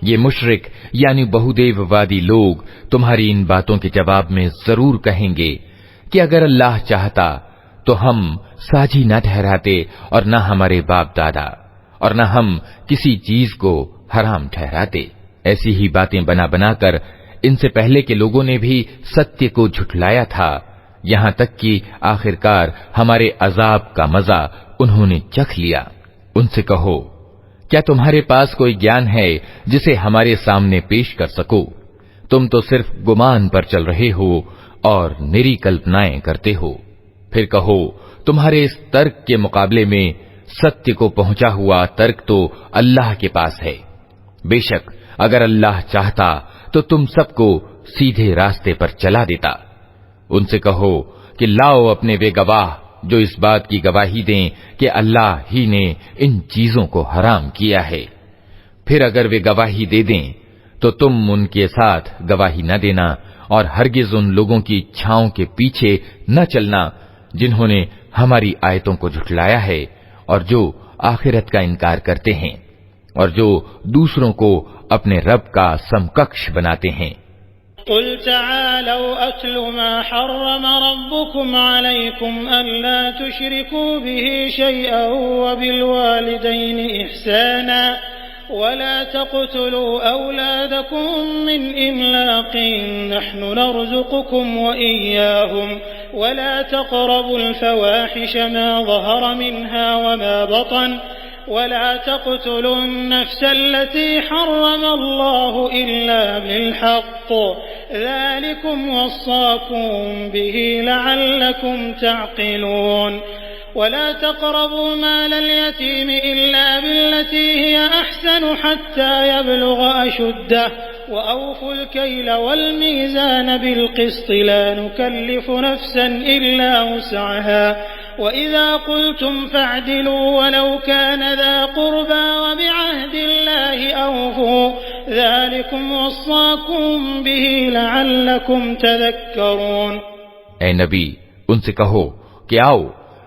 یہ مشرک یعنی بہودیووادی لوگ تمہاری ان باتوں کے جواب میں ضرور کہیں گے کہ اگر اللہ چاہتا تو ہم ساجی نہ ٹھہراتے اور نہ ہمارے باپ دادا اور نہ ہم کسی چیز کو حرام ٹھہراتے. ایسی ہی باتیں بنا بنا کر ان سے پہلے کے لوگوں نے بھی ستیہ کو جھٹلایا تھا، یہاں تک کہ آخرکار ہمارے عذاب کا مزہ انہوں نے چکھ لیا. ان سے کہو کیا تمہارے پاس کوئی گیان ہے جسے ہمارے سامنے پیش کر سکو؟ تم تو صرف گمان پر چل رہے ہو اور نری کلپنائیں کرتے ہو. پھر کہو تمہارے اس ترک کے مقابلے میں ستیہ کو پہنچا ہوا ترک تو اللہ کے پاس ہے. بے شک اگر اللہ چاہتا تو تم سب کو سیدھے راستے پر چلا دیتا. ان سے کہو کہ لاؤ اپنے وہ گواہ جو اس بات کی گواہی دیں کہ اللہ ہی نے ان چیزوں کو حرام کیا ہے. پھر اگر وہ گواہی دے دیں تو تم ان کے ساتھ گواہی نہ دینا اور ہرگز ان لوگوں کی چھاؤں کے پیچھے نہ چلنا جنہوں نے ہماری آیتوں کو جھٹلایا ہے اور جو آخرت کا انکار کرتے ہیں اور جو دوسروں کو اپنے رب کا سمککش بناتے ہیں. قل تعالوا أتل ما حرم ربكم عليكم ألا تشركوا به شيئا وبالوالدين إحسانا ولا تقتلوا أولادكم من إملاق نحن نرزقكم وإياهم ولا تقربوا الفواحش ما ظهر منها وما بطن ولا تقتلوا النفس التي حرم الله إلا بالحق ذلكم وصاكم به لعلكم تعقلون ولا تقربوا مال اليتيم إلا بالتي هي أحسن حتى يبلغ أشده وأوفوا الكيل والميزان بالقسط لا نكلف نفسا إلا وسعها وإذا قلتم فاعدلوا ولو كان ذا قربى وبعهد الله أوفوا ذلكم وصاكم به لعلكم تذكرون. اے نبی ان سے کہو کہ آؤ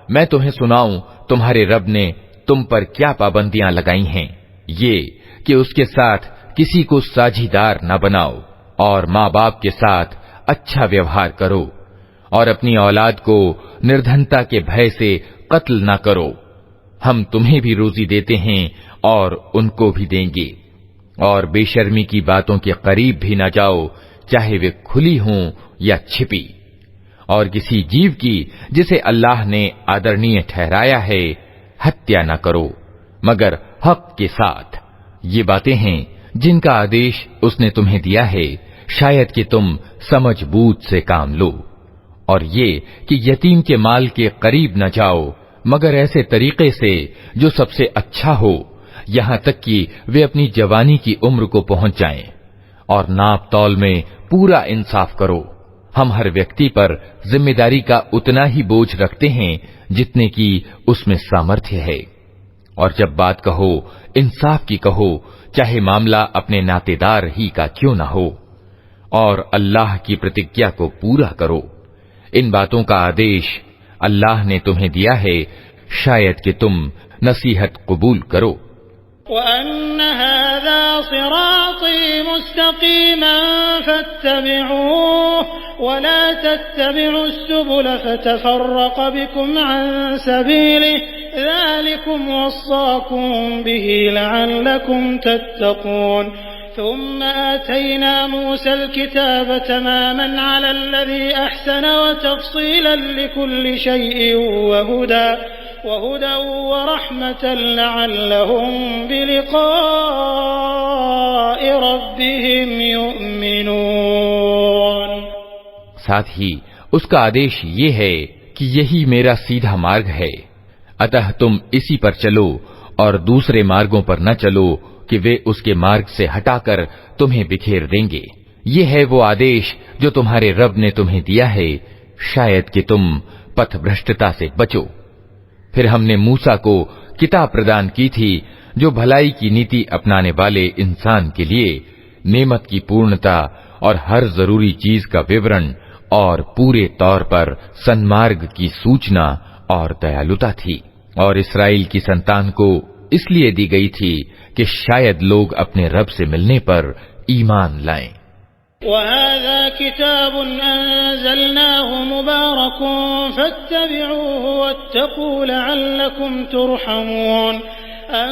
میں تمہیں سناؤں تمہارے رب نے تم پر کیا پابندیاں لگائی ہیں. یہ کہ اس کے ساتھ کسی کو ساجھیدار نہ بناؤ اور ماں باپ کے ساتھ اچھا ویوہار کرو اور اپنی اولاد کو نردھنتا کے بھے سے قتل نہ کرو. ہم تمہیں بھی روزی دیتے ہیں اور ان کو بھی دیں گے. اور بے شرمی کی باتوں کے قریب بھی نہ جاؤ چاہے وہ کھلی ہوں یا چھپی. اور کسی جیو کی جسے اللہ نے آدرنیہ ٹھہرایا ہے ہتیا نہ کرو مگر حق کے ساتھ. یہ باتیں ہیں جن کا آدیش اس نے تمہیں دیا ہے شاید کہ تم سمجھ بوجھ سے کام لو. اور یہ کہ یتیم کے مال کے قریب نہ جاؤ مگر ایسے طریقے سے جو سب سے اچھا ہو یہاں تک کہ وہ اپنی جوانی کی عمر کو پہنچ جائیں. اور ناپ تول میں پورا انصاف کرو. ہم ہر ویکتی پر ذمہ داری کا اتنا ہی بوجھ رکھتے ہیں جتنے کی اس میں سامرتھیہ ہے. اور جب بات کہو انصاف کی کہو چاہے معاملہ اپنے ناطے دار ہی کا کیوں نہ ہو. اور اللہ کی پرتجھیا کو پورا کرو. ان باتوں کا آدیش اللہ نے تمہیں دیا ہے شاید کہ تم نصیحت قبول کرو. وَأَنَّ هَذَا صِرَاطِي مُسْتَقِيمًا فَاتَّبِعُوهُ وَلَا تَتَّبِعُوا السُّبُلَ فَتَفَرَّقَ بِكُمْ عَن سَبِيلِهِ ذَلِكُمْ وَصَّاكُمْ بِهِ لَعَلَّكُمْ تَتَّقُونَ. ثم آتينا موسى الكتاب تماما على الذي أحسن وتفصيلا لكل شيء وهدى ورحمة لعلهم بلقاء ربهم يؤمنون۔ ساتھ ہی اس کا آدیش یہ ہے کہ یہی میرا سیدھا مارگ ہے، اتہ تم اسی پر چلو اور دوسرے مارگوں پر نہ چلو کہ وہ اس کے مارگ سے ہٹا کر تمہیں بکھیر دیں گے۔ یہ ہے وہ آدیش جو تمہارے رب نے تمہیں دیا ہے، شاید کہ تم پتھ بھرشٹتا سے بچو۔ پھر ہم نے موسیٰ کو کتاب پردان کی تھی جو بھلائی کی نیتی اپنانے والے انسان کے لیے نعمت کی پورنتا اور ہر ضروری چیز کا وورن اور پورے طور پر سنمارگ کی سوچنا اور دیالوتا تھی، اور اسرائیل کی سنتان کو اس لیے دی گئی تھی کہ شاید لوگ اپنے رب سے ملنے پر ایمان لائیں۔ وَهَذَا كِتَابٌ أَنزَلْنَاهُ مُبَارَكٌ فَاتَّبِعُوهُ وَاتَّقُوا لَعَلَّكُمْ تُرْحَمُونَ أَن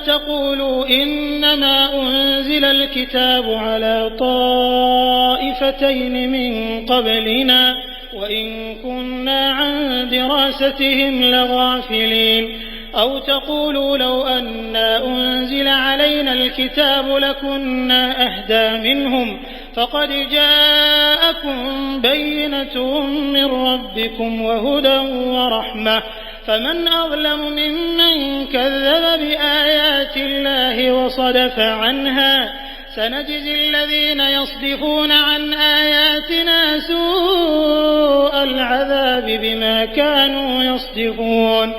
تَقُولُوا إِنَّمَا أُنزِلَ الْكِتَابُ عَلَى طَائِفَتَيْنِ مِن قَبْلِنَا وَإِن كُنَّا عَن دِرَاسَتِهِمْ لَغَافِلِينَ أَوْ تَقُولُوا لَوْ أَنَّا أُنزِلَ عَلَيْنَا الْكِتَابُ لَكُنَّا أَهْدَى مِنْهُمْ فَقَدْ جَاءَكُمْ بَيِّنَةٌ مِّن رَّبِّكُمْ وَهُدًى وَرَحْمَةٌ فَمَنْ أَظْلَمُ مِمَّن كَذَّبَ بِآيَاتِ اللَّهِ وَصَدَفَ عَنْهَا سَنَجْزِي الَّذِينَ يَصْدِفُونَ عَنْ آيَاتِنَا سُوءَ الْعَذَابِ بِمَا كَانُوا يَصْدِفُونَ۔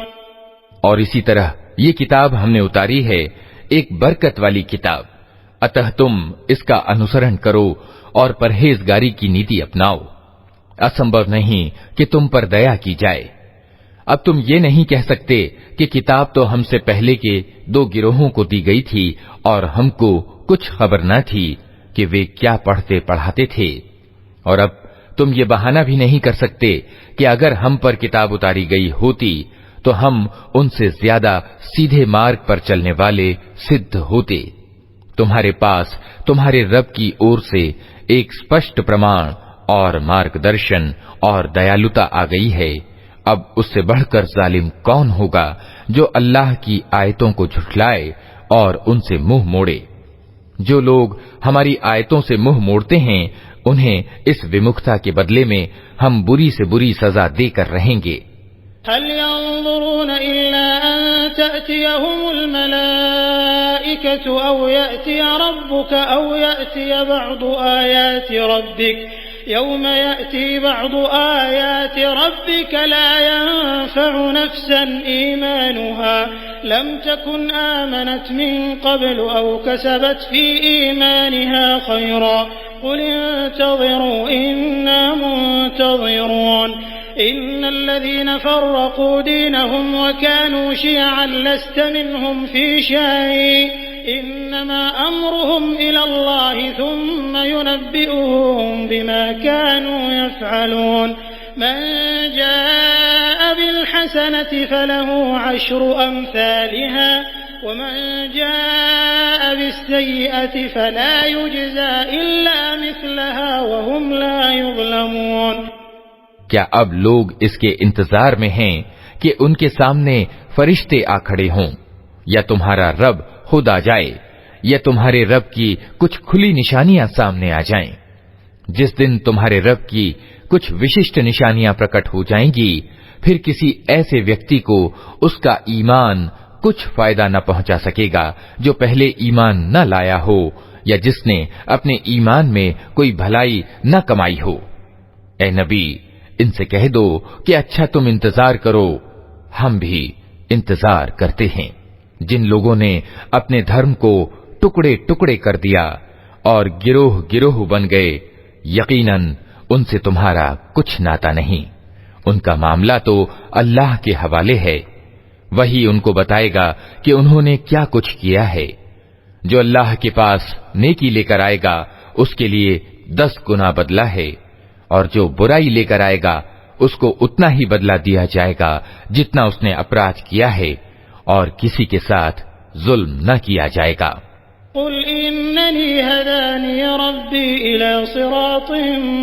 اور اسی طرح یہ کتاب ہم نے اتاری ہے، ایک برکت والی کتاب، اتہ تم اس کا انوسرن کرو اور پرہیزگاری کی نیتی اپناؤ۔ اسمبھو نہیں کہ تم پر دیا کی جائے۔ اب تم یہ نہیں کہہ سکتے کہ کتاب تو ہم سے پہلے کے 2 گروہوں کو دی گئی تھی اور ہم کو کچھ خبر نہ تھی کہ وہ کیا پڑھتے پڑھاتے تھے، اور اب تم یہ بہانہ بھی نہیں کر سکتے کہ اگر ہم پر کتاب اتاری گئی ہوتی تو ہم ان سے زیادہ سیدھے مارگ پر چلنے والے سدھ ہوتے۔ تمہارے پاس تمہارے رب کی اور سے ایک سپشٹ پرمان اور مارگ درشن اور دیالوتا آ گئی ہے۔ اب اس سے بڑھ کر ظالم کون ہوگا جو اللہ کی آیتوں کو جھٹلائے اور ان سے منہ موڑے۔ جو لوگ ہماری آیتوں سے منہ موڑتے ہیں انہیں اس ومکھتا کے بدلے میں ہم بری سے بری سزا دے کر رہیں گے۔ هل ينظرون إلا أن تأتيهم الملائكة أو يأتي ربك أو يأتي بعض آيات ربك يوم يأتي بعض آيات ربك لا ينفع نفسا إيمانها لم تكن آمنت من قبل أو كسبت في إيمانها خيرا قل انتظروا إنا منتظرون إن الذين فرقوا دينهم وكانوا شيعا لست منهم في شيء إنما أمرهم إلى الله ثم ينبئهم بما كانوا يفعلون من جاء بالحسنة فله 10 أمثالها ومن جاء بالسيئة فلا يجزى إلا مثلها وهم لا يظلمون۔ کیا اب لوگ اس کے انتظار میں ہیں کہ ان کے سامنے فرشتے آ کھڑے ہوں، یا تمہارا رب خود آ جائے، یا تمہارے رب کی کچھ کھلی نشانیاں سامنے آ جائیں؟ جس دن تمہارے رب کی کچھ وششٹ نشانیاں پرکٹ ہو جائیں گی، پھر کسی ایسے ویکتی کو اس کا ایمان کچھ فائدہ نہ پہنچا سکے گا جو پہلے ایمان نہ لایا ہو یا جس نے اپنے ایمان میں کوئی بھلائی نہ کمائی ہو۔ اے نبی، ان سے کہہ دو کہ اچھا تم انتظار کرو، ہم بھی انتظار کرتے ہیں۔ جن لوگوں نے اپنے دھرم کو ٹکڑے ٹکڑے کر دیا اور گروہ گروہ بن گئے، یقیناً ان سے تمہارا کچھ ناتا نہیں، ان کا معاملہ تو اللہ کے حوالے ہے، وہی ان کو بتائے گا کہ انہوں نے کیا کچھ کیا ہے۔ جو اللہ کے پاس نیکی لے کر آئے گا اس کے لیے 10 گنا بدلہ ہے، اور جو برائی لے کر آئے گا اس کو اتنا ہی بدلہ دیا جائے گا جتنا اس نے اپرادھ کیا ہے، اور کسی کے ساتھ ظلم نہ کیا جائے گا۔ قل إنني هداني ربي إلى صراط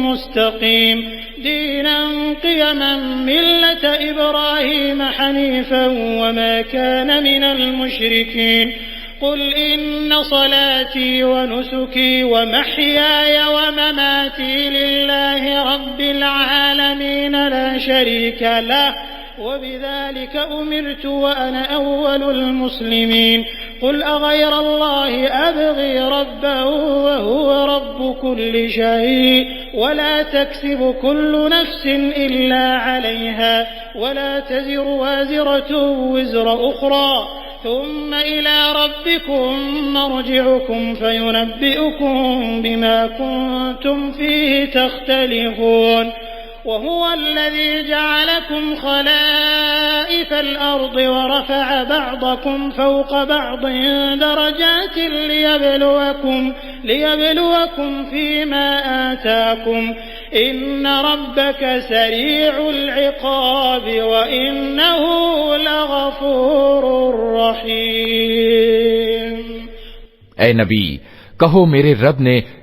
مستقيم دينا قيما ملة إبراهيم حنيفا وما كان من المشركين قل إن صلاتي ونسكي ومحياي ومماتي لله رب العالمين لا شريك له وبذلك أمرت وأنا أول المسلمين قل أغير الله أبغي ربا وهو رب كل شيء ولا تكسب كل نفس إلا عليها ولا تزر وازرة وزر أخرى ثم إلى ربكم مرجعكم فينبئكم بما كنتم فيه تختلفون وهو الذي جعلكم خلائف الأرض ورفع بعضكم فوق بعض درجات ليبلوكم فيما آتاكم إن ربك سريع العقاب وإنه لغفور رحيم. اے نبی کہو میرے رب نے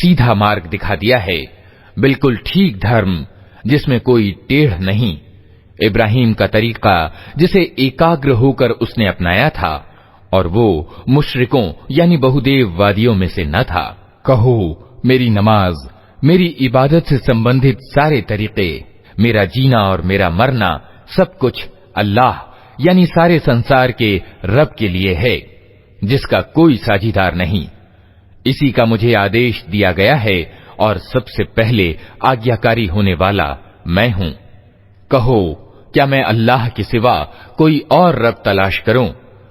سیدھا مارگ دکھا دیا ہے، بالکل ٹھیک دھرم جس میں کوئی ٹیڑھ نہیں، ابراہیم کا طریقہ جسے ایکاگر ہو کر اس نے اپنایا تھا اور وہ مشرکوں یعنی بہودیو وادیوں میں سے نہ تھا. کہو میری نماز، میری عبادت سے سمبندھت سارے طریقے، میرا جینا اور میرا مرنا سب کچھ اللہ یعنی سارے سنسار کے رب کے لیے ہے جس کا کوئی ساجھیدار نہیں. اسی کا مجھے آدیش دیا گیا ہے اور سب سے پہلے آگیاکاری ہونے والا میں ہوں. کہو کیا میں اللہ کے سوا کوئی اور رب تلاش کروں،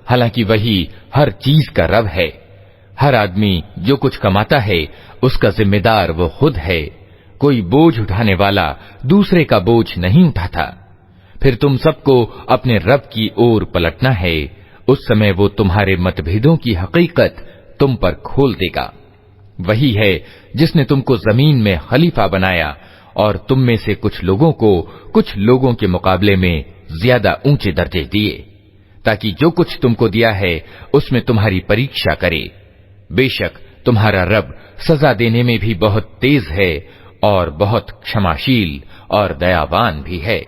حالانکہ وہی ہر چیز کا رب ہے. ہر آدمی جو کچھ کماتا ہے اس کا ذمہ دار وہ خود ہے، کوئی بوجھ اٹھانے والا دوسرے کا بوجھ نہیں اٹھاتا. پھر تم سب کو اپنے رب کی اور پلٹنا ہے، اس سمے وہ تمہارے متبھیدوں کی حقیقت تم پر کھول دے گا. وہی ہے جس نے تم کو زمین میں خلیفہ بنایا اور تم میں سے کچھ لوگوں کو کچھ لوگوں کے مقابلے میں زیادہ اونچے درجے دیے تاکہ جو کچھ تم کو دیا ہے اس میں تمہاری پریکشا کرے. بے شک تمہارا رب سزا دینے میں بھی بہت تیز ہے اور بہت کشماشیل اور دیاوان بھی ہے.